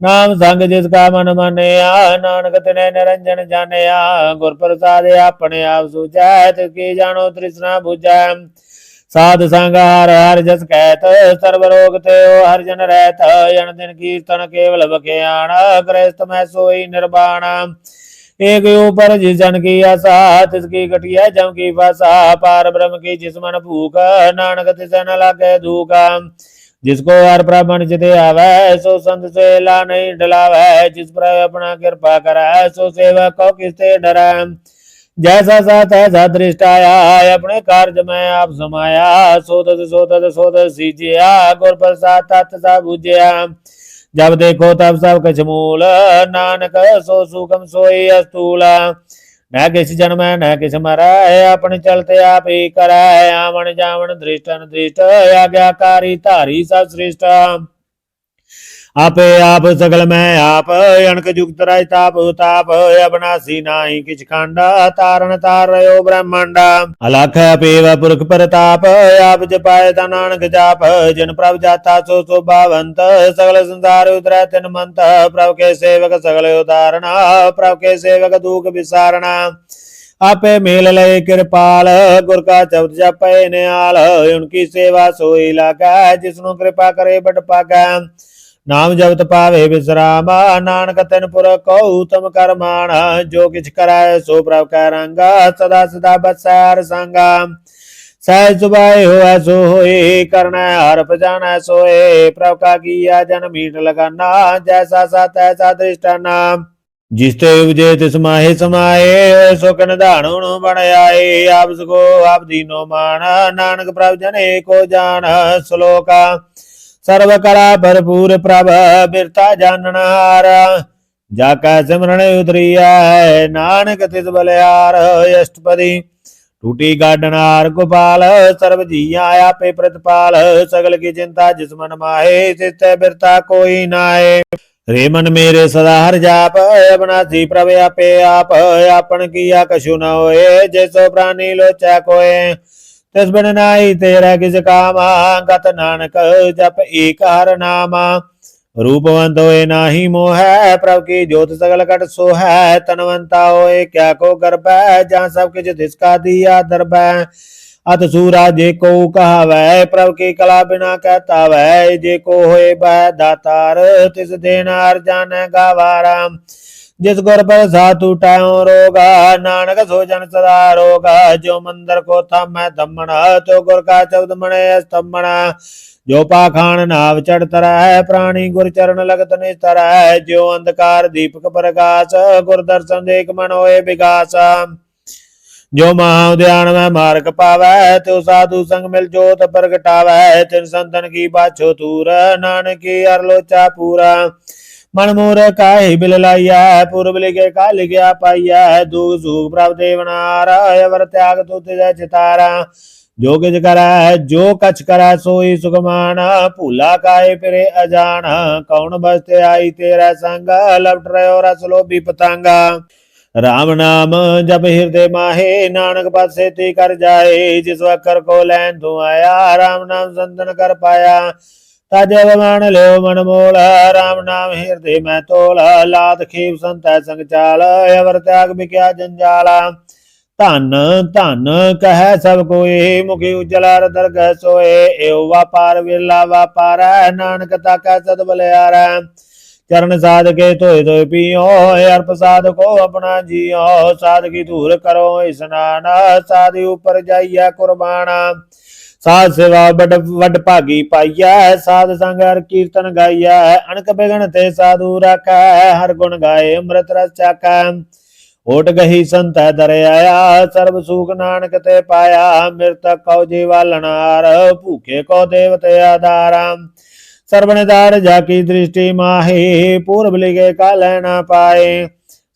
नाम संग जिसका मन मानिया, नानक तिने निरंजन जानिया। गुर प्रसाद अपने आप सूझै, तिसकी जानो तृष्णा बुझै। साध संग हर हर जस कहत, सर्व रोग ते हर जन रहत। अन दिन कीर्तन केवल बख्याण, गृहस्थ में सोई निर्वाण। एक ऊपर जिस जन की आशा, तिसकी कटिया जम की फासा। पार ब्रह्म की जिस मन भूख, नानक तिसे न लागे धूका। जिसको हर ब्राह्मण जिते आवे, सो संत से ला नहीं डलावे। जिस पर अपना कृपा करे, सो सेवक को किससे डरे। जैसा साथ ऐसा दृष्ट आया, अपने कार्य में आप समाया। सोतत सीजिया, गुर प्रसाद तत् सा बुझिया। जब देखो तब सब कछ मूल, नानक सो सुखम सोई अस्तूल। न किस जन्म न किस मरै, अपने चलते आप ही करै। आवन जावन दृष्ट अनदृष्ट, आज्ञाकारी धारी सब श्रेष्ठ। आपे आप सगल में आप, अणक जुगत राज ताप ताप। अबनासी नाही किछ खांडा, तारण तार रयो ब्रह्मांड। अलख अपेव पुरख प्रताप, आप जपाए ता नानक जाप। जिन प्रभ जाता सो शोभावंत, सगल संसार उतरै तिन मंत। प्रभ के सेवक सगल उदाहरणा, प्रभ के सेवक दुख विसारणा। आपे मेल लय कृपाल, गुर का शब्द जपै निहाल। उनकी सेवा सोई लागा, जिसनु कृपा करे बड़ पागा। नाम जपत पावे विश्रामा, नानक तिन पुर कहु तम कर माना। जो किछ कराए सो प्रभ कै रंगा, सदा सदा बसै हर संगा। सहज सुभाए होए सो होए, करना हर जाना सोए। प्रभ का किया जन मीठ लगाना, जैसा सा तैसा दृष्टाना। जिसते उपजे तिस माहे समाए, सो कन धाणु बन आए। आप सको आप दीनो मान, नानक प्रभ जन एको जान। श्लोका सर्व कला भरपूर प्रभ, बिरता जानन हार। जाका सिमरन उतरिया है, नानक तिस बलिहार। अष्टपदी टूटी गाडनार गोपाल, सर्व जिया आपे प्रतिपाल। सगल की चिंता जिस मन माहे, तिस बिरता कोई नाहे। रे मन मेरे सदा हर जाप, अबनासी प्रभ आपे आप। आपन किया कछु न होए, जैसो प्राणी लोचा कोय। तिस बिन नाई तेरा किस कामा, गत नानक जप एक हर नामा। रूपवंत होए नाही मोह, प्रभ की ज्योत सगल कट सो है। तनवंता होए क्या को गर्भ, जहाँ सब किछ तिसका दिया दर्भ। अत सूरा जे को कहावै, प्रभ की कला बिना कहता वै। जे को होए बह दातार, तिस देनार जाने गावारा। जिस गुर पर सातु टायो रोगा, नानक सो जन सदा रोगा। जो मंदिर को थामै धमना, तो गुर का शब्द मणे स्तंभना। जो पाखान नाव चढ़ तरा है, प्राणी गुर चरण लगत निस्तर है। जो अंधकार दीपक प्रकाश, गुर दर्शन देख मन होए विकास। जो महाउद्यान में मार्ग पावै, त्यो साधु संग मिल जोत प्रगटावै। तिन संतन की बाछो तूर, नानकी हर लोचा पूरा। मन मूर काहि बिल लाइया, पूर्व लिखे का लिखिया पाइया। दुख सुख प्रभ देवनारा, अवर त्याग तुत जय चितारा। जो किच करै जो कछ करै सोई सुख माना, भूला काहे फिरे अजाना। कौन बसते आई तेरा संग, लपट रहो रस लोभी पतंगा। राम नाम जप हृदय माहे, नानक पासे ते कर जाए। जिस वकर को लैन तू आया, राम नाम संतन कर पाया। ताजे मान लो मन मोला, राम नाम हृदय में तोला। लात खेप संत संग चाल, अवर त्याग बिक्या जंजाला। धन धन कह सब कोई, मुखी उजला दरगह सोए। एव व्यापार विरला व्यापार, नानक ताका सद बलियारा। चरण साध के धोए धोए पियो, हर प्रसाद को अपना जियो। साध की धूर करो स्नान, साध ऊपर जाइया कुर्बाना। साध सेवा वड भागी पाइया, साध संग हर कीर्तन गाइया। अणक बिगन ते साधु राखा, हर गुण गाए अमृत रस चाखा। ओट गही संत दर आया, सर्व सुख नानक ते पाया। मृतक कौ जीवा लनार, भूखे को देवते आधारा। सर्वनिधार जाकी दृष्टि माहे, पूर्व लिखे का लेना पाए।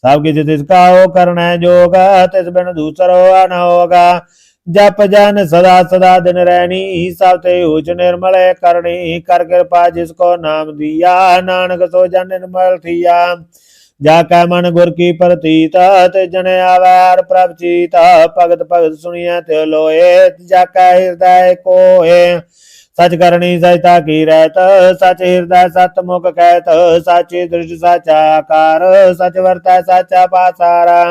सब किछ तिसका हो करना जोगा, तिस बिन दूसरो न होगा। जप जन सदा सदा दिन रहनी, सब ते उच निर्मल करनी। कर कृपा जिसको नाम दिया, नानक सो जन निर्मल थिया। जाका मन गुर की प्रतीत, ते जन आवार प्रभ चीत। भगत भगत सुनिया ते लोए, जाका हृदय कोए। सच करनी सचता की रहत, सच हृदय सत मुख कहत। साची दृष्टि साचा आकार, सच वर्ता साचा पासारा।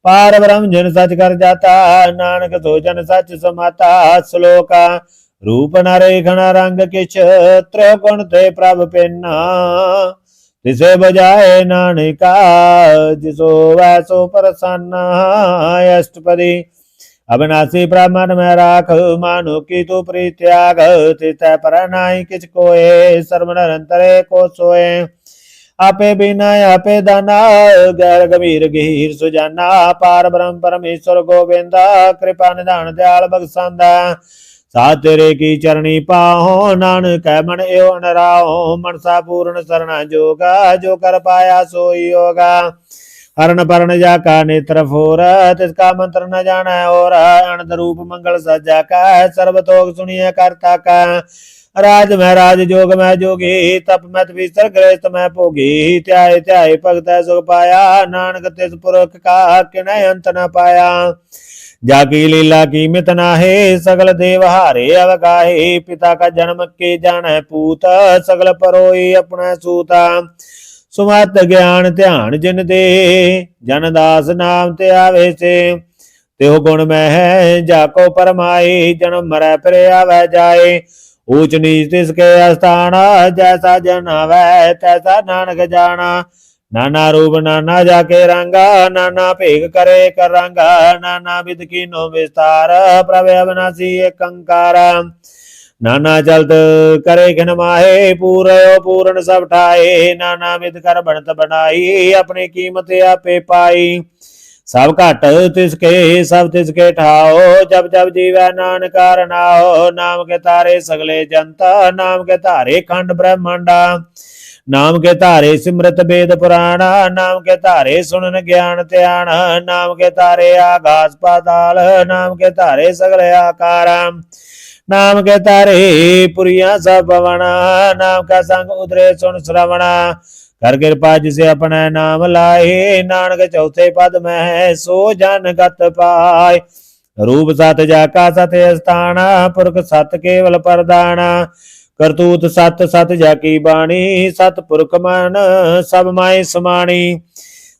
पार ब्रह्म जिन सच कर जाता, नानक सो जन सच समाता। श्लोका रूप न रेखण रंग किछ, त्रिगुण ते प्रभ पिन्ना। तिसे बजाए नानका, जिसो वैसो प्रसन्न। अष्टपदी अविनाशी ब्राह्मण में राख, मानो की तू प्रीत्याग। तित पर नाई किछ कोय, सर्व निरंतरे को सोए। आपे बिना आपे दाना, गैर गंभीर गहीर सुजाना। पार ब्रह्म परमेश्वर गोविंदा, कृपा निधान दयाल बख्शांदा। साथ तेरे की चरणी पाहो, नानक मन एव अनराहो। मनसा पूर्ण शरण जोगा, जो कर पाया सोई होगा। हरण परण जाका नेत्र फोर, तिसका मंत्र न जाना और। अनंत रूप मंगल सज्जा का, सर्वतोक सुनिए करता का। राज में राज जोग में जोगी, तप में तपीसर गृहस्थ में भोगी। त्याय त्याय भगत सुख पाया, नानक तिस पुरख का किन्हीं अंत न पाया। जाकी लीला की मित नाहे, सगल देव हारे अवगाहे। पिता का जन्म के जान पूत, सगल परोई अपना सूता। सुमत ज्ञान ध्यान जिन दे, जन दास नाम ते आवे से। त्यो गुण में है जाको परमाए, जन्म मरै फिर आवे जाए। ऊंच नीच तिसके स्थान, जैसा जन आवे तैसा नानक जाना। नाना रूप नाना जाके रंगा, नाना भेग करे कर रंगा। नाना विध कीनो विस्तार, प्रभु अविनाशी एक अंकार। नाना चलत करे घन माहे, पूरो पूर्ण सब ठाए। नाना विध कर बनत बनाई, अपनी कीमत आपे पाई। सब घट तिसके सब तिसके ठाओ, जब जब जीवै नानका रनाओ। नाम के तारे सगले जनता, नाम के तारे खंड ब्रह्मांडा। नाम के तारे सिमरत वेद पुराण, नाम के तारे सुनन ज्ञान ध्यान। नाम के तारे आकाश पाताल, नाम के तारे सगले आकारा। नाम के तारे पुरिया सब पवना, नाम का संग उतरे सुन श्रवणा। कर कृपा जिसे अपना नाम लाए, नानक चौथे पद में है सो जन गत पाए। रूप सत जाका सत स्थाना, पुरख सत केवल प्रदाना। करतूत सत सत जाकी बाणी, सत पुरख मन सब माय समाणी।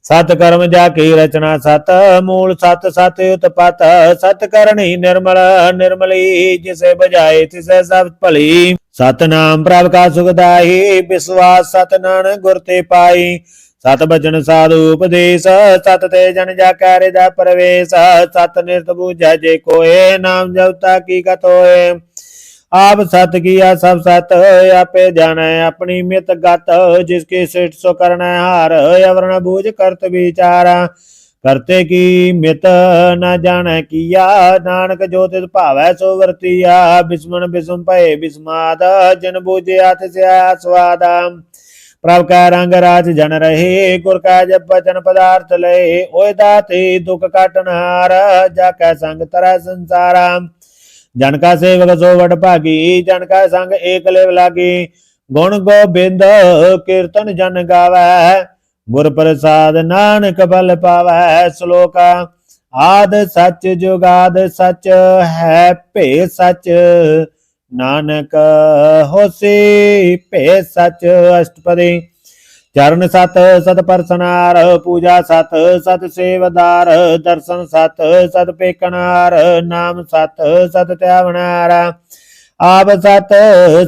सत कर्म जाकी रचना सत, मूल सत सत उत्पत। सत करणी निर्मल निर्मली, जिसे बजाए तिसे सब भली। सत नाम प्रभ का सुखदाई, विश्वास सत नानक गुर ते पाई। सत बचन साधु उपदेश, सत ते जन जाका हृदय प्रवेश। सत निरत बूझै जे कोय, नाम जपता की कत होए। आप सत किया सब सत, आपे जाने अपनी मित गत। जिसकी सृष्टि सो करना हार, अवरण बूझ करत विचारा। करते की मित न जाने किया, नानक जो तिस भावै सो वर्तिया। बिस्मन बिस्म भय बिस्माद, जिन बूझिया तिस आया स्वाद। प्रभ कै रंग राज जन रहे, गुर कै जप बचन पदार्थ लहे। ओय दाते दुख काटनहार, जाकै संग तरह संसारा। जन का सेवक सो वड भागी, जन का संग एक लेव लागी। गुण गोबिंद कीर्तन जन गावै, गुर प्रसाद नानक बल पावै। श्लोक आद सच जुगाद सच है भे सच, नानक होसी भे सच। अष्टपदी चरण सत सत परसनार, पूजा सत सत सेवदार। दर्शन सत सत पेकनार, नाम सत सत त्यावनार। आप सत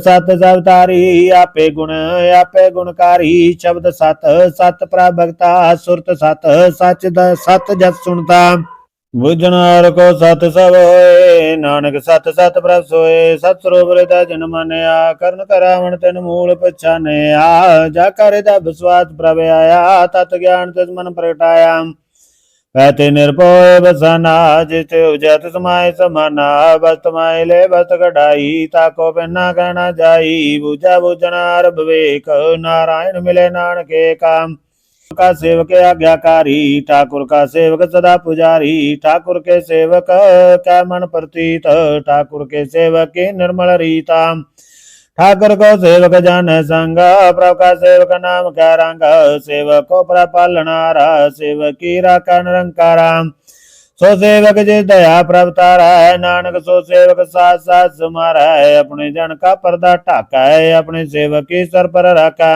सत अवतारी, आपे गुणकारी। शब्द सत सत प्रभगता, सुरत सत सच सत जस सुनता। बुझन हर को सत सब होए, नानक सत सत प्रभ सोए। सत स्वरूप हृदय जन मानया, करण करावण तिन मूल पछानया। जा कर हृदय विश्वास प्रभ आया, तत ज्ञान तिस मन प्रगटाया। कहते निर्भय बसाना, जिस उजत समाय समाना। बस्त माय ले बस्त कढ़ाई, ताको पहना कहना जाई। बुझा बुझनार विवेक, नारायण मिले नानके काम। का सेवक आज्ञाकारी, ठाकुर का सेवक सदा पुजारी। ठाकुर के सेवक क्या मन प्रतीत, ठाकुर के सेवक की निर्मल रीता। ठाकुर को सेवक जान संग, प्रभु का सेवक नाम क्या रंग। सेवक को प्रपालनारा, सेवक की राखा निरंकारा। सो सेवक जिस दया प्रभ तारा है, नानक सो सेवक साथ साथ समारा है। अपने जन का पर्दा ढाका है, अपने सेवक की सर पर रखा।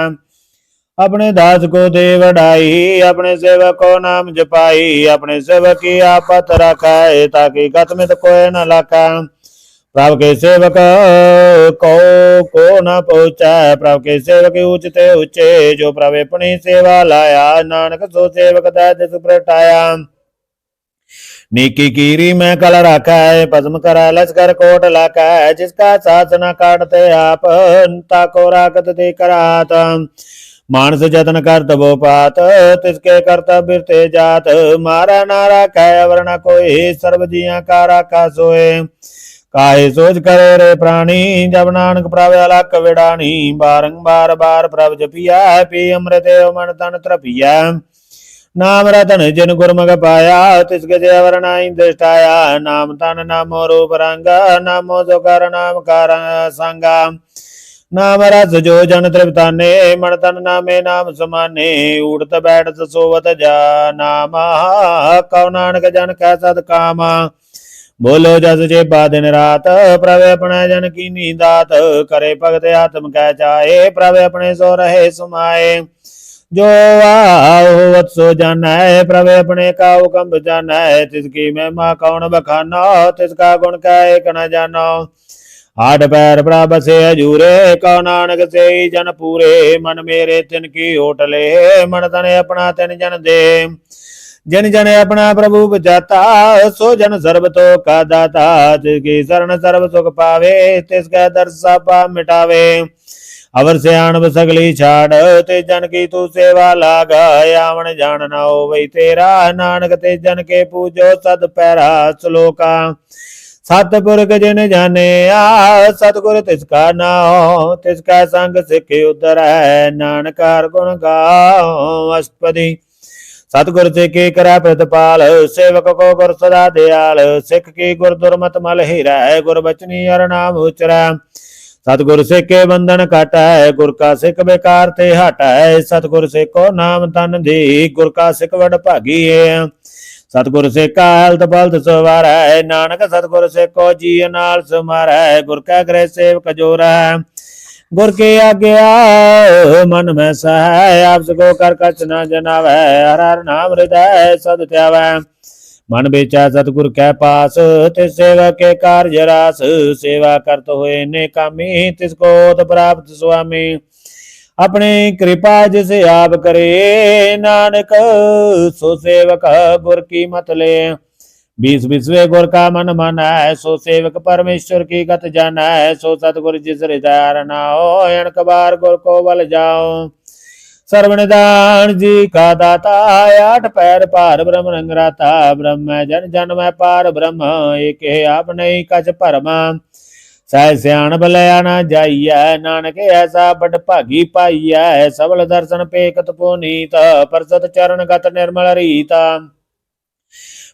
अपने दास को दे बढ़ाई, अपने सेवक को नाम जपाई। अपने सेवक की आपत रखा है, ताकि गत में तो कोई न लाका। प्रभु के सेवक को न पहुंचा, प्रभु के सेवक ऊंचते ऊंचे। जो प्रभु अपनी सेवा लाया, नानक सो सेवक दैस प्रटाया। नीकी कीरी में कल रखा है, पद्म करा लश्कर कोट लाका है। जिसका साथ न काटते आप, ताको राखत दे करात। मानस जतन करत वो पात, तिसके कर्तव्य ते जात। मारा नारा कह वर्ण कोई, सर्व जिया का राखा सोए। काहे सोच करे रे प्राणी, जब नानक प्रभ अलख विडानी। बारंबार बार प्रभ जपिया, पी अमृत मन तन त्रपिया। नाम रतन जिन गुरमुख पाया, तिसके जय वरनाई दृष्टाया। नाम तन नामो रूप रंग, नामो जो कर नाम कार संगा। नाम रस जो जन तृप्ताने, मन तन नामे नाम समाने। उड़त बैठत सोवत जा नामा, कौ नानक जन कै सद कामा। बोलो जस जे दिन रात, प्रभ अपने जन की नींदात। करे भगत आत्म कै चाहे, प्रभ अपने सो रहे सुमाए। जो आवत सो जाना है, प्रभ अपने का हुक्म जाना है। तिसकी महिमा कौन बखाना, तिसका गुण कै एक न जानो। आठ पैर प्रभ से हजूरे, कौ नानक से जन पूरे। मन मेरे तिनकी होटले, मन तन अपना तिन जन दे। जिन जन अपना प्रभु बचाता, सो जन सर्ब तो का दाता। जिसकी शरण सर्व सुख पावे, तिसका दर्श पा मिटावे। अवर से आणव सगली छाड़, ते जन की तू सेवा लाग। आवन जान ना हो वही तेरा, नानक ते जन के पूजो सद पैरा। श्लोका सतपुरख जिन जाने आ, सतगुर तिसका नाम। तिसका संग सिख उतर है, नानक हर गुण गाओ। अष्टपदी सतगुर सिख करै प्रतिपाल, सेवक को गुर सदा दयाल। सिख की गुर दुर्मत मल हीरा, गुर बचनी हर नाम उचरै। सतगुर सिख के बंधन काटा है, गुर का सिख बेकार ते हटा है। सतगुर सिख को नाम तन दी, गुर का सिख वड भागी है। सतगुर सिख का हलत बलत सवारा है, नानक सतगुर सिख को जी नाल समारा है। गुर का गृह सेवक जोरा है, गुर के आज्ञा मन में सहाय। आप सको कर कछ न जनावै, हर हर नाम हृदय सद त्यावै। मन बेचा सतगुर कै पास, तिस सेवक के कार्य रास। सेवा करत हुए ने कामी, तिसको प्राप्त स्वामी। अपने कृपा जिसे आप करे, नानक सो सेवक गुर की मत ले। 20 गुर का मन माना है, सो सेवक परमेश्वर की गत जाना है। सो सतगुर जिस हृदय नाओ, अणक बार गुर को बल जाओ। सर्वनिदान जी का दाता, आठ पैर पार ब्रह्म रंगराता, ब्रह्म जन जन मैं पार ब्रह्म, एक आप नहीं कछ भरमा, सह सियाण भलया ना जाइया, नानक ऐसा बड़ भागी पाइया, सबल दर्शन पेकत पुनीत, परसत चरण गत निर्मल रीता,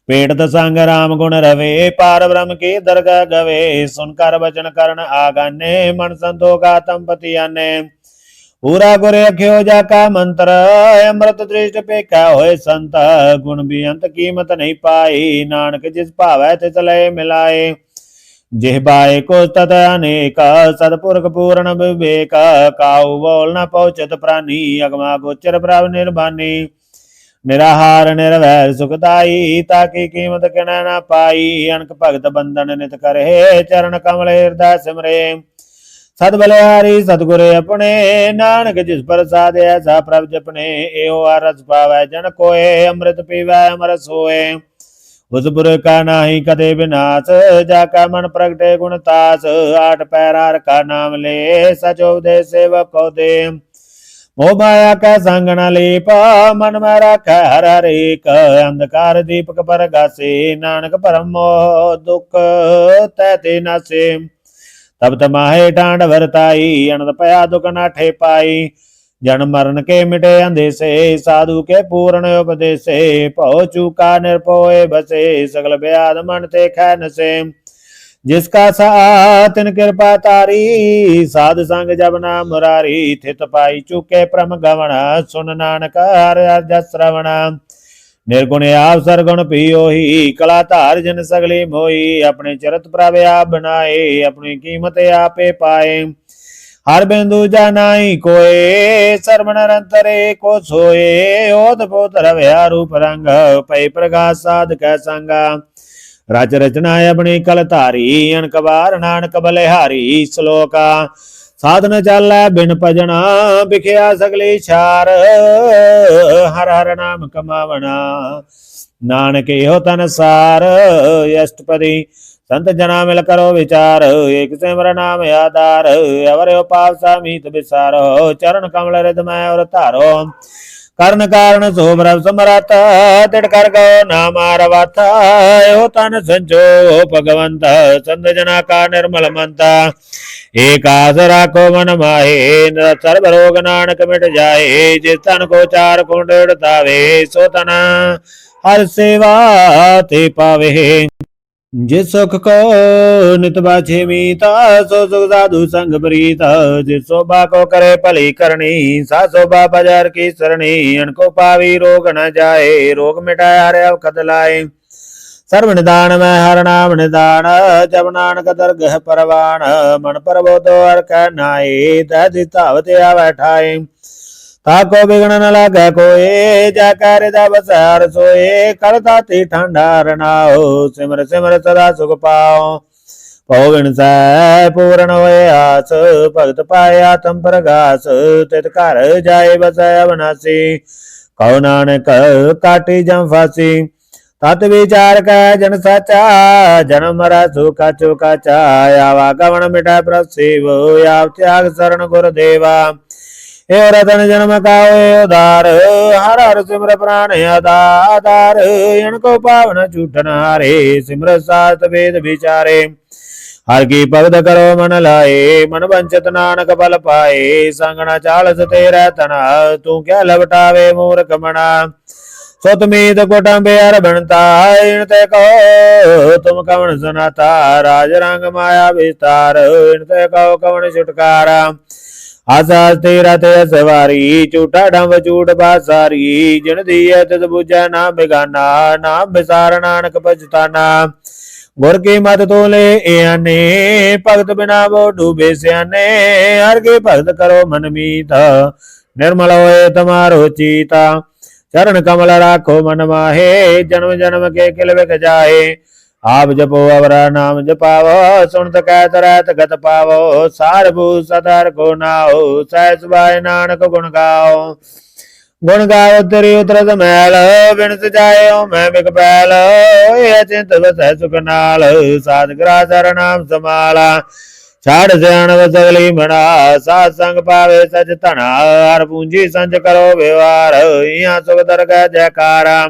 पेट संग राम गुण रवे, पार ब्रह्म की दरगाह गवे, सुनकर वचन करण आगाने, मन संतोखा तम पति आने, पूरा गुर अख्यो जाका मंत्र, अमृत दृष्ट पेखा होए संत, गुण बेअंत कीमत नहीं पाई, नानक जिस भावै तिस लय मिलाए, जिहबाए को तत अनेक, सतपुरख पूर्ण विवेक, काऊ बोल न पहुँचत प्राणी, अगमा गोचर प्रभ निर्बानी, निराहार निर्वैर सुखदाई, ताकि कीमत किन न पाई, अनक भगत बंधन नित करे, चरण कमल हृदय सिमरे, सत बलिहारी सतगुरु अपने, नानक जिस प्रसाद ऐसा प्रभ जपने, एहो रस पावै जन कोय, अमृत पीवै अमर सोए, उस पुर का नाही कदे विनाश, जाका मन प्रगटे गुण तास, आठ पैरार का नाम ले, सचो दे सेवक को दे, मोह माया का संग न लेप, मन में रख हर हरेक, अंधकार दीपक पर गासे, नानक परम मोह दुख तैते नासे, तब तमाहे टांड भरताई, अनंत पया दुख नाठे पाई, जन्म मरण के मिटे अंधेसे, साधु के पूर्ण उपदेसे, पौ चूका निर्पोए बसे, सकल ब्याद मन ते खैन से, जिसका साथ तिन कृपा तारी, साध संग जब ना मुरारी, थित पाई चुके प्रम गवण, सुन नानक हर जस श्रवण, निर्गुण आप सरगुण पियो ही, कला धार जन सगली मोई, अपने चरत प्रभ आप बनाए, अपनी कीमत आपे पाए, हर बिंदु जानाई कोय, सर्वण अंतरे को सोए, ओत पोत रव्या रूप रंग, पै प्रकाश साध कै संगा, रच रचना अपनी कल धारी, अनक बार नानक बलिहारी, श्लोका साधन चल बिन भजना, बिखिया सगली छार, हर हर नाम कमावना, नानक हो तन सार, अष्टपदी संत जना मिल करो विचार, एक सिमर नाम आधार, अवर पाप समीत विसारो, चरण कमल हृदय और तारो, कर्ण कारण सोभ्रव समरथ, तिड़कर गो नामार वाथ, हो तन संचो भगवंत, संत जना का निर्मल मंता, एक आस राखो मन माहे, सर्व रोग नानक मिट जाए, जिस तन को चार कुंड उड़तावे, सो तन हर सेवा ते पावे, जिस सुख को नित बाछे मीता, सो सुख साधु संग प्रीता, जिस शोभा को करे भली करनी, सा शोभा बाजार की सरणी, अनको पावी रोग न जाए, रोग मिटाए हरे अवखद लाए, सर्व निदान में हर नाम निदान, जब नानक दरगह परवान, मन परबो तो हर कह नाए, तै धावते आवे ठाए, ताको बिगड़ न लागे कोई, जाकर हृदय बसार सोए, कल ताती ठंडा रनाओ, सिमर सिमर सदा सुख पाओ, पौगण सै पूर्ण होए आस, भगत पाए आत्म प्रगास, तित घर जाए बसै अविनाशी, कहो नानक काटी जम फांसी, तत विचार कह जन साचा, जन्म मरा सुखा चुकाचा, आवा गवन मिटा प्रसिव, आप त्याग शरण गुरुदेवा, हे रतन जन्म का उदार, हर हर सिमर प्राण आधार, इनको पावन छूटन हारे, सिमर सात वेद विचारे, हर की भगत करो मन लाए, मन वंचित नानक बल पाए, संगना चालस तेरा तना, तू क्या लवटावे मूर्ख मना, सुतमीत कुटुंबे हर बनता, इनते कहो तुम कवन सुनाता, राज रंग माया विस्तार, इनते कहो कवन छुटकारा, आसास तेरा ते सवारी, झूठा डंब झूठ बासारी, जिन दिए तिस बुझै ना बेगाना, नाम बिसार नानक पछताना, गुर की मत तो ले आने, भगत बिना वो डूबे सियाने, हर के भगत करो मन मीता, निर्मल होए तुम्हारो चीता, चरण कमल राखो मन माहे, जन्म जन्म के किल बिक जाए, आप जपो अवरा नाम जपावो, सुनत कहत रहत गत पावो, सारभूत सदर को नाओ, सहस भाई नानक गुण गाओ, गुण गाओ तेरी उतरत मैल, बिन सजायो मैं बिक बैल, अचिंत बसै सुख नाल, साध ग्रास हर नाम समाला, ਛਾੜ ਸਿਆਣਪ ਸਗਲੀ ਬਣਾ ਸਾਧ ਸੰਗ ਪਾਵੇ ਸਚ ਧਨਾ ਹਰ ਪੂੰਜੀ ਸੰਚ ਕਰੋ ਵਿਵਹਾਰ ਇਹਾਂ ਸੁਖ ਦਰਗਹਿ ਜੈਕਾਰਾ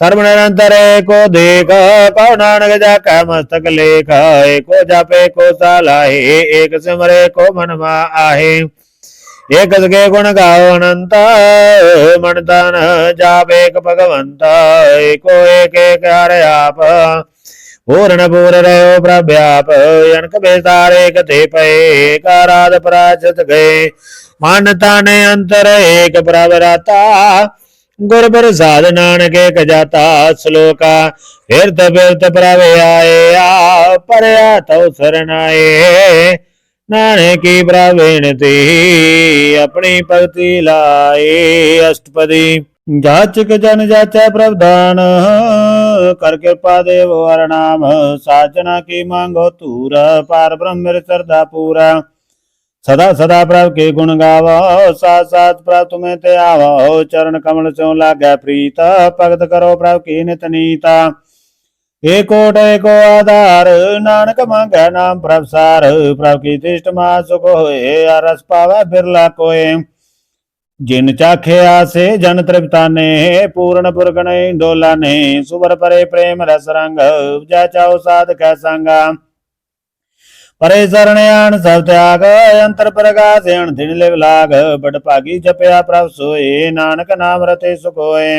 ਸਰਬ ਨਿਰੰਤਰ एको देख कहो नानक जाकै मस्तक लेख एको जापे को सालाहे एक सिमरे को मन आहे एक सके गुण गाओ अनंत मन तन जाप एक भगवंत एको एक एक हर आप पूर्ण पूर रहो प्रव्याप अनक बेसारे कथे पे काराध पराजत गए मन तन अंतर एक प्रभराता गुर प्रसाद नानक एक जाता श्लोका फिरत फिरत प्रभ आए परया तो शरणाए नानक की प्रवीणति अपनी भक्ति लाए अष्टपदी जाचक जन जाचै प्रवधान कर कृपा देव हर नाम साजना की मांगो तूर पार ब्रह्म श्रद्धा पूरा सदा सदा प्रभ के गुण गावो साथ साथ प्रभ तुम्हें ते आवो चरण कमल स्यों लागै प्रीत भगत करो प्रभ की नित नीता एको एको आधार नानक मांगै नाम प्रभ सार प्रभ की तिष्ठ महा सुख होए रस पावै बिरला कोय जिन चाखे आसे जन तृप्ताने पूर्ण पुरगण डोलाने सुबर परे प्रेम रस रंग जा चाओ साध कै संगा परे शरणयान सब त्याग अंतर प्रकाश दिन लिव लाग बड़ भागी जपया प्रभ सोए नानक नाम रते सुख होए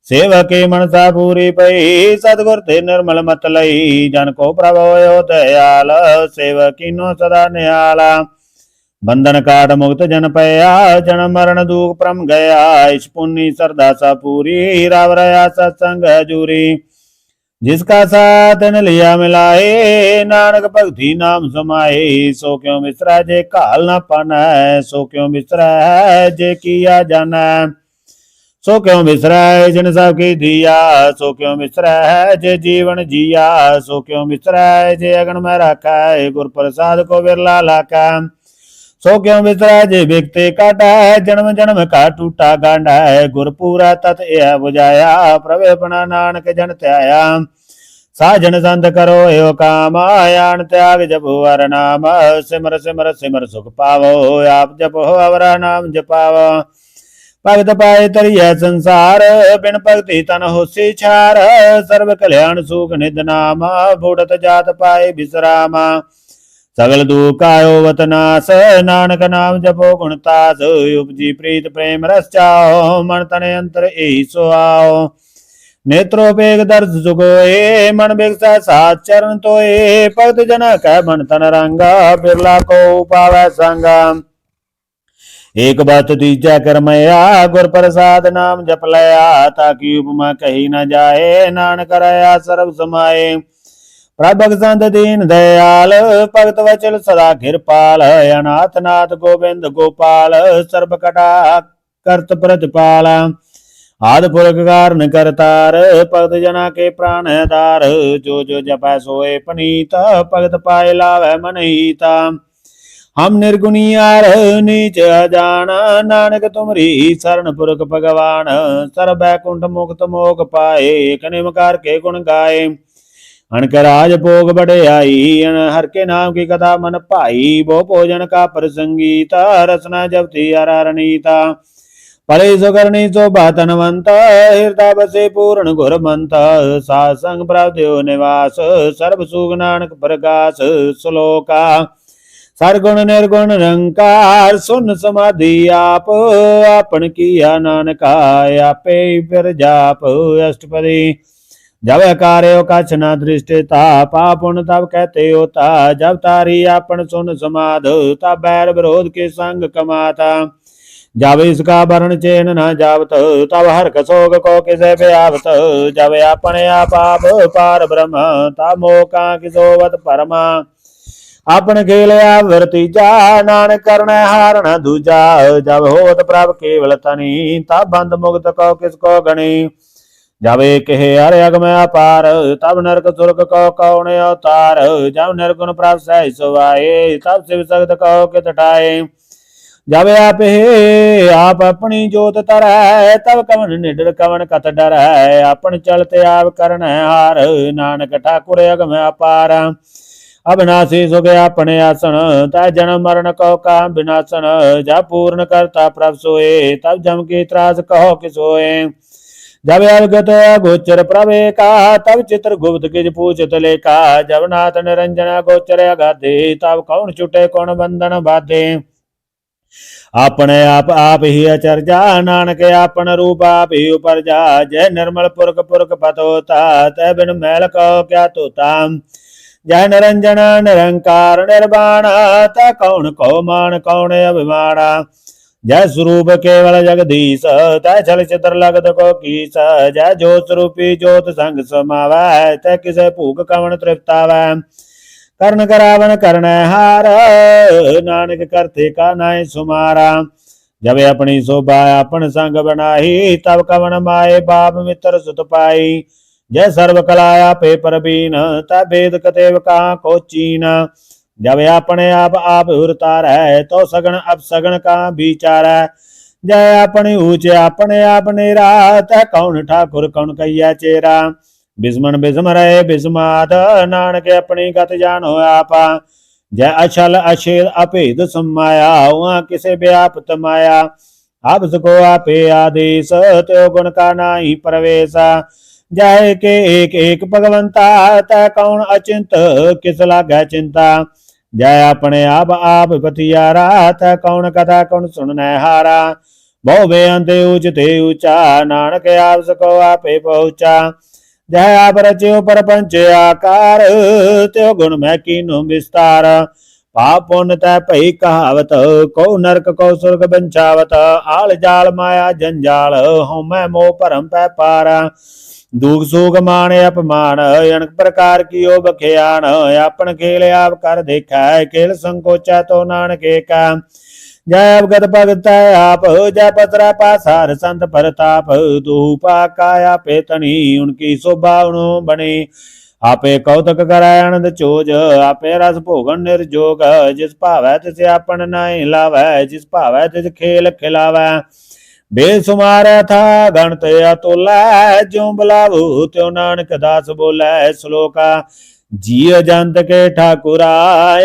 सेवक की मनसा पूरी पई सतगुर ते निर्मल मत लई जन को प्रभ होयो दयाल सेवक कीनो सदा निहाला बंधन काट मुक्त जन पया जन्म मरण दुख प्रम गया इस पुण्य श्रद्धा सा पूरी हीरा रया सत्संग जूरी जिसका साथ न लिया मिलाए नानक भक्ति नाम समाए सो क्यों मिश्रा जे काल न पाना सो क्यों मिश्रा है जे किया जाना सो क्यों मिश्रा है जिन सब की दिया सो क्यों मिश्रा है जे जीवन जिया सो क्यों मिश्रा है जे अगन में रखा है गुर प्रसाद को बिरला लाका सो क्यों मिश्रा जे बिकते काटा है जन्म जन्म का टूटा गांडा है गुर पूरा तत् यह बुझाया प्रभु अपना नानक जन त्याया साजन संत करो यो काम आयान त्याग जपो हर नाम सिमर सिमर सिमर सुख पावो आप जपो अवरा नाम जपावो भगत पाए तरिया संसार बिन भक्ति तन होसी छार सर्व कल्याण सुख निध नाम बूढ़त जात पाए विश्राम सगल दुख आयो वतनास नानक नाम जपो गुणतास उपजी प्रीत प्रेम रस चाओ मन तन अंतर यही सो आओ नेत्रोपेग दर्श सुगोए मन बिगसा सात चरण तोए भक्त जन कै मन तन रंगा बिरला को पावै संगा एक बात दीजा करमया गुर प्रसाद नाम जप लया ताकि उपमा कही न जाए नानक रया सर्व समाये प्रभु संत दीन दयाल भगत वचल सदा कृपाल अनाथ नाथ गोविंद गोपाल सर्व कटा करत प्रतिपाल आदि पुरख कारण करतार भगत जना के प्राण धार जो जो जपै सोए पनीत भगत पाए लावै मन हीता हम निर्गुणियार नीच अजान नानक तुमरी शरण पुरख भगवान सर्व बैकुंठ मुक्त मोख पाए कनिमकार के गुण गाए अनक राज भोग बढ़ियाई हर के नाम की कथा मन भाई वो भोजन का प्रसंगीता रसना जपती अरणीता परे सुकरणी शोभा तनवंत हृदय बसे पूर्ण गुर मंत साध संग प्रभु निवास सर्व सुख नानक प्रकाश श्लोका सरगुण निर्गुण निरंकार सुन समाधि आप आपन किया नानका आपे फिर जाप अष्टपदी जब कार्यो कछ न दृष्टता पापुन तब कहते होता जब तारी आपन सुन समाध तब बैर विरोध के संग कमाता जब इसका वर्ण चेन न जावत तब हर कसोग को किसे व्यावत जब अपने आप पार ब्रह्म तब मोका किसोवत परमा अपन खेल वर्तीजा नानक करण हारण दूजा जब होत प्रभ केवल तनी तब बंद मुक्त को किसको गणी जब एक है हर अगम अपार तब नरक सुरक को कौन अवतार जब निर्गुण प्राप्त सह सुवाए तब शिव सगत कहो कित ठाए जब आप हे आप अपनी जोत तर है तब कवन निडर कवन कत डर है अपन चलते आप करण हार नानक ठाकुर अगम अपार अविनाशी सुख अपने आसन, तै जन्म मरण कहो का विनाशन। जब पूर्ण करता प्रभ सोए, तब जम की त्रास कहो कि सोए। जब अवगत गोचर प्रभे का, तब चित्र गुप्त किज पूछत लेखा। जब नाथ निरंजन गोचर अगाधे, तब कौन छुटे कौन बंधन बाधे। अपने आप ही अचरजा, नानक आपन रूप आप ही उपरजा। जय निर्मल पुरख पुरख पत होता, तै बिन मैल कहो क्या तोता। जय निरंजन निरंकार निर्वाण, तै कौन कहो मान कौन अभिमाना। जय स्वरूप केवल जगदीश, तै छल चित्र लगत को कीस। जय ज्योत रूपी ज्योत संग समावै, तै किसे भूख कवन तृप्तावै। कर्ण करावन कर्ण हार, नानक करते का नाय सुमारा। जब अपनी शोभा अपन संग बनाई, तब कवन माए बाप मित्र सुत पाई। जय सर्व कलाया पे परबीन, तब वेद कतेव कहाँ को चीन। जब अपने आप उरतार है, तो सगन अब सगन का विचार है। जय अपने ऊंचे अपने आप नेरा, तह कौन ठाकुर कौन कैया चेरा। बिस्मन बिस्म रहे बिस्माद, नानक अपनी गत जानो आपा। जय अछल अछेद अभेद समाया, वहाँ किसे व्याप्त माया। अब सको आपे आदेश, त्यो गुण का नाही प्रवेशा। जय के एक भगवंता, तै कौन अचिंत किस लागे चिंता। जय अपने आप पतियारा, तै कौन कथा कौन सुनने हारा। बहु बेअंत ऊंचते ऊंचा, नानक आप सको आपे पहुंचा। जय आप रच्यो परपंच आकार, त्यो गुण मैं कीनो विस्तार। पाप पुण्य तै भई कहावत, को नरक को सुर्ग बंचावत। आल जाल माया जंजाल, हूँ मैं मोह भरम पै पारा। दुख सुख मान अपमान, अनेक प्रकार की ओ बख्यान। अपन खेल आप कर देखा, खेल संकोचा तो नानक का। जय अवगत भगत आप, जय पतरा पासार संत परताप। दूपा काया पे तनी, उनकी शोभा उनो बनी। आपे कौतक कराय आनंद चोज, आपे रस भोगन निर्जोग। जिस भावै तिस आपन नाई लावै, जिस भावै तिस खेल खिलावै। बेसुमार था गणत अतुला, ज्यों बुलावो त्यों नानक दास बोलै। श्लोका जिय जंत के ठाकुरा,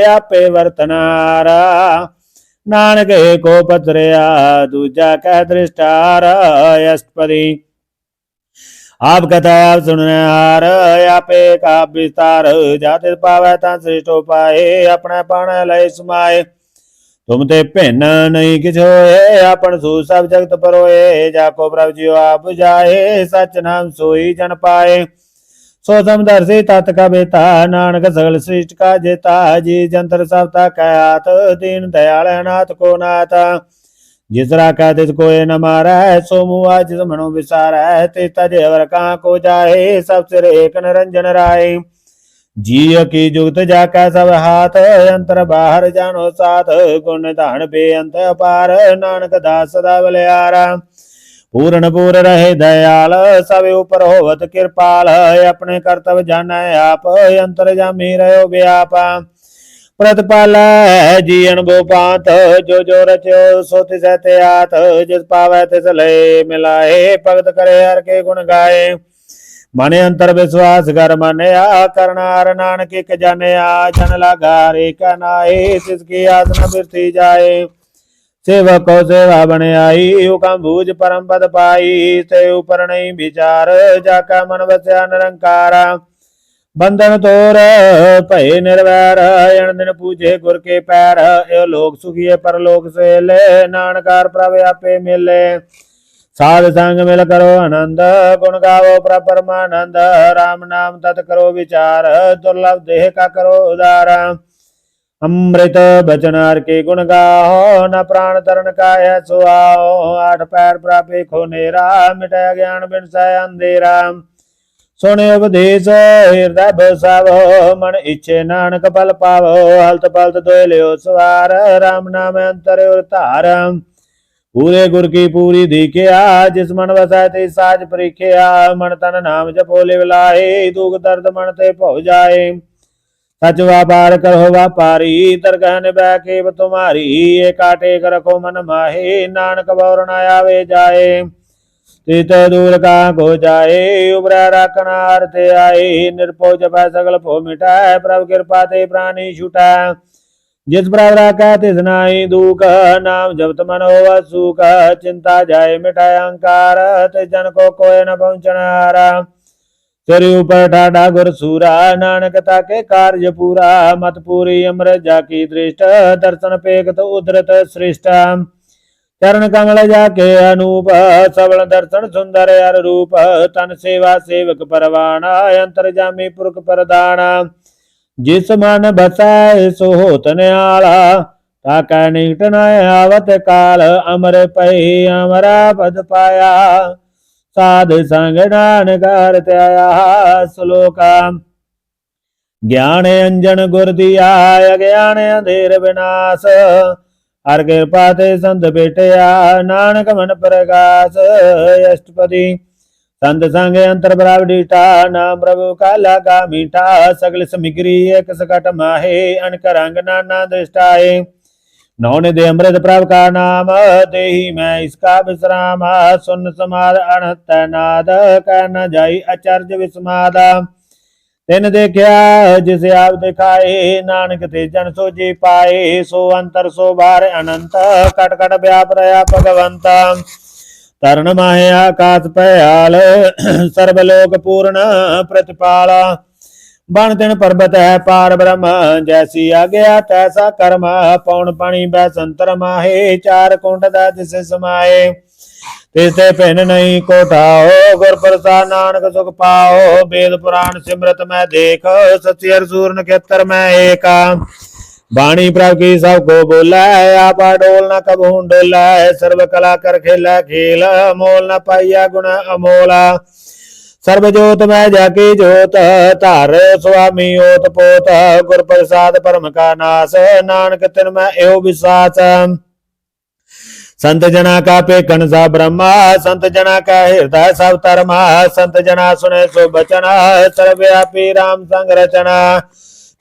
आपे वर्तनारा। नानक को पतरया, दूजा कह दृष्टार। अष्टपदी आप कथा आप सुनने हार, आपे का विस्तार। जाति पावै ता श्रेष्ठ पाए, अपने पाण लय समाए। तुम ते भिन्न नहीं किछ होए, अपन सु सब जगत परोए। जाको प्रभु जियो आप जाए, सच नाम सोई जन पाए। सो समदर्शी तत् का बेता, नानक सगल सृष्ट का जेता। जी जंतर सबता कहत, दीन दयाल अनाथ को नाथ। जिस राखा तिस कोय न मारै, सो मुआ जिस मनो विसारै। तिस तज अवर कहाँ को जाए, सब सिर एक निरंजन राय। जिय की जुगत जाका सब हाथ, अंतर बाहर जानो साथ। गुण धान बेअंत अपार, नानक दास सदा बलिहारा। पूर्ण पूर रहे दयाल, सब ऊपर होवत कृपाल। अपने कर्तव्य जानै आप, अंतर जामी रहो व्यापा। प्रतिपाल जीवन बो पात, जो जो रचो सो तिस त्यात। जिस पावै तिस लय मिलाए, भगत करे हर के गुण गाए। मने अंतर विश्वास कर मनया, करनार नानक एक जानया। जन लागा रे का नाए, तिसकी आस न बिरथी जाए। सेवक को सेवा बन आई, हुकम भूज परम पद पाई। ते ऊपर नहीं विचार, जाका मन बस्या निरंकारा। बंधन तोर भय निर्वैर, अन दिन पूजे गुर के पैर। यो लोक सुखिए परलोक से ले, नानकार प्रभ आपे मिले। साध संग मिल करो आनंद, गुण गावो प्रभ परमानंद। राम नाम तत् करो विचार, दुर्लभ देह का करो उदार। अमृत बचन हर के गुण गाओ, न प्राण तरण का है सुहाओ। आठ पैर प्रापे खो नेरा, मिटाया ज्ञान बिन सै अंधेरा। सुन उपदेश हृदय बसावो, मन इच्छे नानक फल पावो। हलत पलत दोय लियो सवार, राम नाम अंतर धार। पूरे गुर की पूरी दीखिया, जिस मन वसै ते साज परीखिया। मन तन नाम जपो लिव लाए, दुख दर्द मन ते भौ जाए। सच व्यापार करो व्यापारी, दरगाह निभै केव तुम्हारी। एक टेक रखो मन माहे, नानक बौर न आवे जाए। तित दूर का को जाए उबरा राखना ते आए निर्भो जपै सकल भो मिटाए प्रभु कृपा ते प्राणी छुटा जिस प्रभु राखा तिस नाई दुख नाम जपत मन हो सुख चिंता जाए मिटाए अहंकार तिस जन को कोय न पहुँचनारा सिर ऊपर ठाडा गुर सूरा नानक ताके कार्य पूरा मत पूरी अमृत जाकी दृष्ट दर्शन पेखत उदरत श्रेष्ठ चरण कमल जाके अनूप सबल दर्शन सुंदर अर रूप तन सेवा सेवक परवाना अंतर जामी पुरख प्रदाना जिस मन बसाए सो होत न्याला ताका निकट न आवत काल अमर पै अमरा पद पाया साध संग नानक हरत आया श्लोका ज्ञान अंजन गुर दिया अज्ञान अंधेर विनाश हर कृपा ते संत बेटिया नानक मन प्रकाश अष्टपदी संत संग अंतर बराबर डीठा नाम प्रभु का लागा मीठा सगल समिग्री एक सकट माहे अनक रंग नाना दृष्टाए नौन दे अमृत प्रभु का नाम देही मैं इसका विश्राम सुन समाद अनहत नाद कह न जाई आचार्य विस्माद तिन देखा जिसे आप दिखाए नानक ते जन सो जी पाए सो अंतर सो बार अनंत कट कट व्याप रहा भगवंत तरण माहे आकाश पयाल सर्वलोक पूर्ण प्रतिपाल बन तिन पर्वत है पार ब्रह्म जैसी आज्ञा तैसा कर्म पौन पानी बैसंतर माहे चार कुंड दा जिसे समाए तिसे भिन्न नहीं कोठाओ गुर प्रसाद नानक सुख पाओ वेद पुराण सिमरत मैं देख सत्य सूर नक्षत्र मैं एक बाणी प्रभु की सबको बोला है आपा डोल न कबू डोला है सर्व कला कर खेला खेल मोल न पाइया गुण अमोला सर्व जोत मैं जाकी जोत तार स्वामी ओत पोत गुर प्रसाद परम का नाश नानक तिन मैं एव विश्वास संत जना का पेकन सा ब्रह्मा संत जना का हृदय सब धर्मा संत जना सुने सो बचना सर्वव्यापी राम संग रचना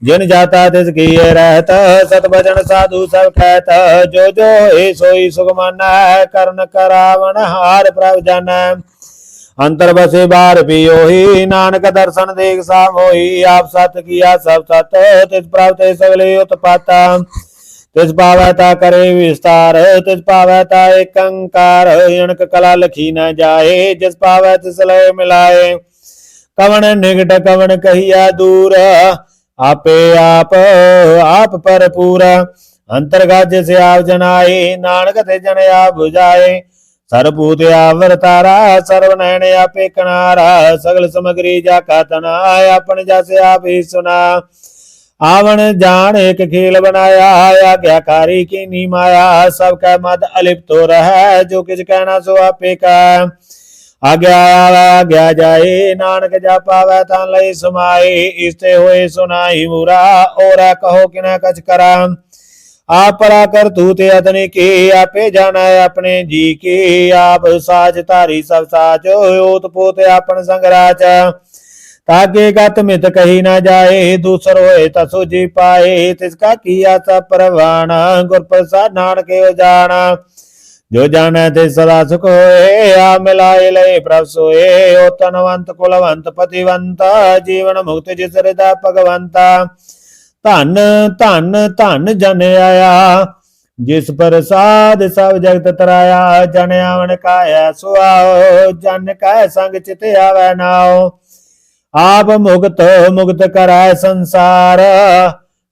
जिन जाता तिसकी ये रहता सत भजन साधु सब कहता जो जो हे सोई सुख माना कर्ण करावन हार प्रभ जाना अंतर बसे बार पियोही नानक दर्शन देख सा मोही आप सत किया सब सत तिस प्रभ ते सगले उत्पाता तिस पावता करे विस्तार तिस पावता एक अंकार अनक कला लखी न जाए जिस पावै तिस लय मिलाए कवन निकट कवन कहिया दूर आपे आप पर पूरा अंतर्गत जिसे आप जनाए नानक ते जन आप बुझाए सर्वभूत आवरतारा सर्व नयन आपे कनारा सगल समग्री जाका तना अपन जैसे आप ही सुना आवन जान एक खेल बनाया आज्ञाकारी की नी माया सब कह मद अलिप्त हो रहा है जो किस कहना सो आपे का आज्ञा आज्ञा जाए नानक जा पावै तान लई समाए इसते होए सुनाई मुरा और कहो कि न कछ करा आप परा कर तू ते अतनी की आपे जाना है अपने जी की आप साज तारी सब साज ओत पोत अपन संगराच ताकि गत मित कही न जाए दूसर होए तसो जी पाए तिसका किया सब परवाना गुर प्रसाद नानक जाना जो जाने ते सदा सुख होए आ मिलाए लय प्रभ सोए ओ तनवंत कुलवंत पतिवंत जीवन मुक्त जिस हृदय भगवंता धन धन धन जन आया जिस प्रसाद सब जगत तराया जन आवन काया सुआओ जन कह संग चित आवे नाओ आप मुक्त मुक्त कराय संसार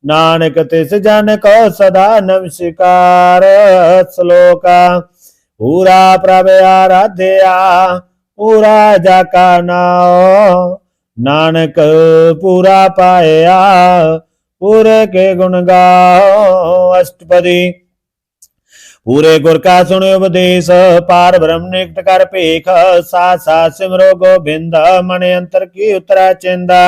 नानक तिस जन को सदा नमस्कार श्लोका पूरा प्रभ आराध्या पूरा जाका नाओ नानक पूरा पाया पूरे के गुण गाओ अष्टपदी पूरे गुर का सुन उपदेश पार ब्रह्म निकट कर पेख साथ साथ सिमरो गोबिंद मन अंतर की उतरा चिंदा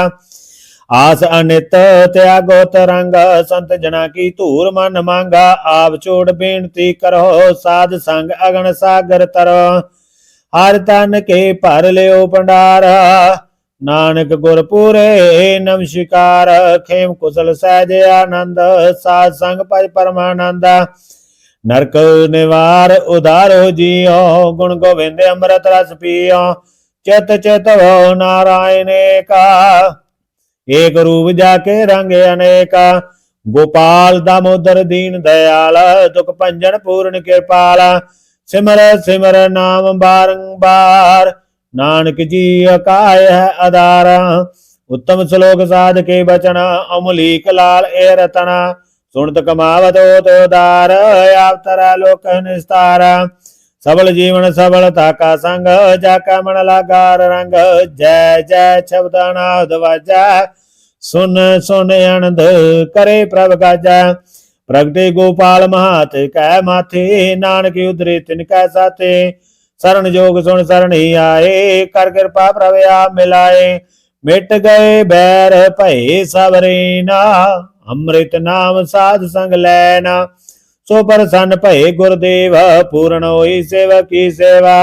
आस अनित त्यागो तरंग संत जना की धूर मन मांगा आप छोड़ बेनती करो साध संग अगन सागर तरो हर तन के भर लियो भंडार नानक गुरपुरे नमस्कार खेम कुशल सहज आनंद साध संग पज परमानंद नरक निवार उधारो जियो, गुण गोविंद अमृत रस पियो, चित चित वो नारायण का, एक रूप जाके रंग अनेका, गोपाल दामोदर दीन दयाल, दुख भंजन पूर्ण कृपाल, सिमर सिमर नाम बारंबार, नानक जी काय है आधार, उत्तम श्लोक साध के बचन, अमलीक लाल ए रतना, सुनत कमावत तो दार, आप तरा लोक निस्तार, सबल जीवन सबलता का संग, जाका मन लागार रंग, जय जय शब्द अनाद वाजा, सुन सुन आनंद करे प्रभ गाजा, प्रगटे गोपाल महात कह माथे, नानक उधरे तिनका साथे, शरण जोग सुन शरण ही आए, कर कृपा प्रभ आप मिलाए, मिट गए बैर भय सबरेना, अमृत नाम साध संग लैना, सो प्रसन्न भय गुरुदेव, पूर्ण होई सेवक की सेवा,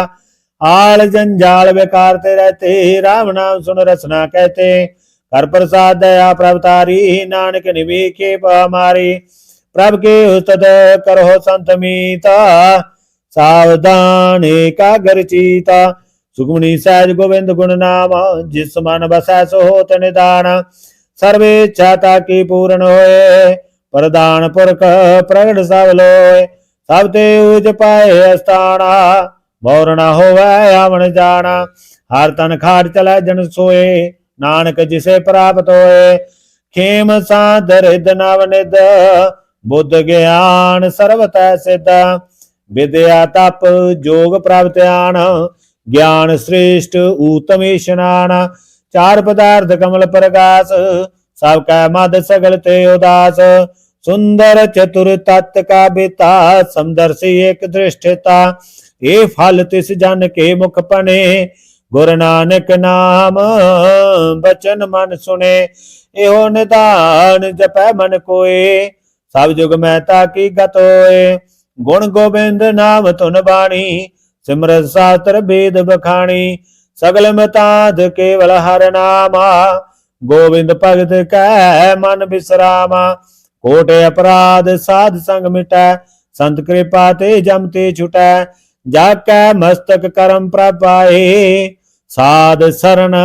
आल जंजाल बेकारते रहते, राम नाम सुन रसना कहते, कर प्रसाद दया प्रभ तारी, नानक निभि के हमारी, प्रभ के उस्तत करो संत मीता, सावधान एकाग्र चीता, सुखमणि सहज गोविंद गुण नाम, जिस मन बसै सो होत निदान, सर्वे इच्छा की पूर्ण होए, प्रदान पुरख प्रगट सब लोय, सब ते उज पाए अस्ताना, मोर न होवै आवन जाना, हर तन खाट चलै जन सोए, नानक जिसे प्राप्त होए, खेम साध रिद नवनिद, बुद्ध ज्ञान सर्वत सिद्ध, विद्या तप जोग प्रभ ध्यान, ज्ञान श्रेष्ठ उत्तम स्नान, चार पदार्थ कमल प्रकाश, सब कै मद सगल ते उदास, सुंदर चतुर तत्व का बिता, समदर्शी एक दृष्टिता, ये फल तिस जन के मुख पने, गुरु नानक नाम बचन मन सुने, एहो निदान जपै मन कोय, सब जुग महता की गत होए, गुण गोबिंद नाम धुन बाणी, सिमरत शास्त्र वेद बखाणी, सगल मताध केवल हर नामा, गोविंद भगत कह मन विश्रामा, कोट अपराध साध संग मिटै, संत कृपा ते जमते छुटै, जाकै मस्तक करम प्रभ पाए, साध शरण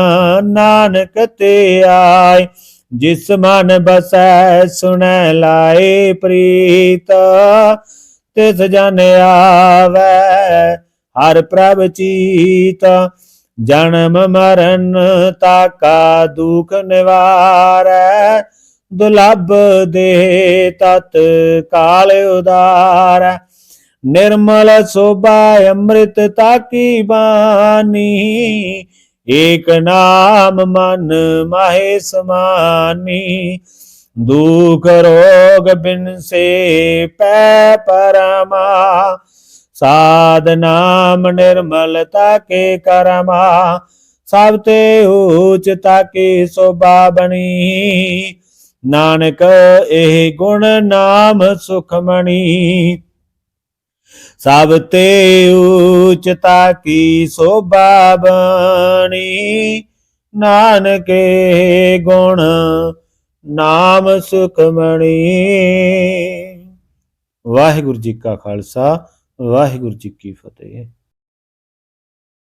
नानक ते आए, जिस मन बसै सुनै लाए प्रीत, तिस जन आवे हर प्रभ चीत, जन्म मरण ताका दुख निवारै, दुलभ दे तत काल उदार, निर्मल शोभा अमृत ताकी बानी, एक नाम मन माहे समानी, दुख रोग बिन से पै परमा, साध नाम निर्मलता के करमा, सब ते ऊचता की शोभा बनी, नानक एह गुण नाम सुखमणि, सब ते ऊचता की शोभा बनी, नानक गुण नाम सुखमणि। वाहिगुरु जी का खालसा, वाहिगुरु जी की फतेह।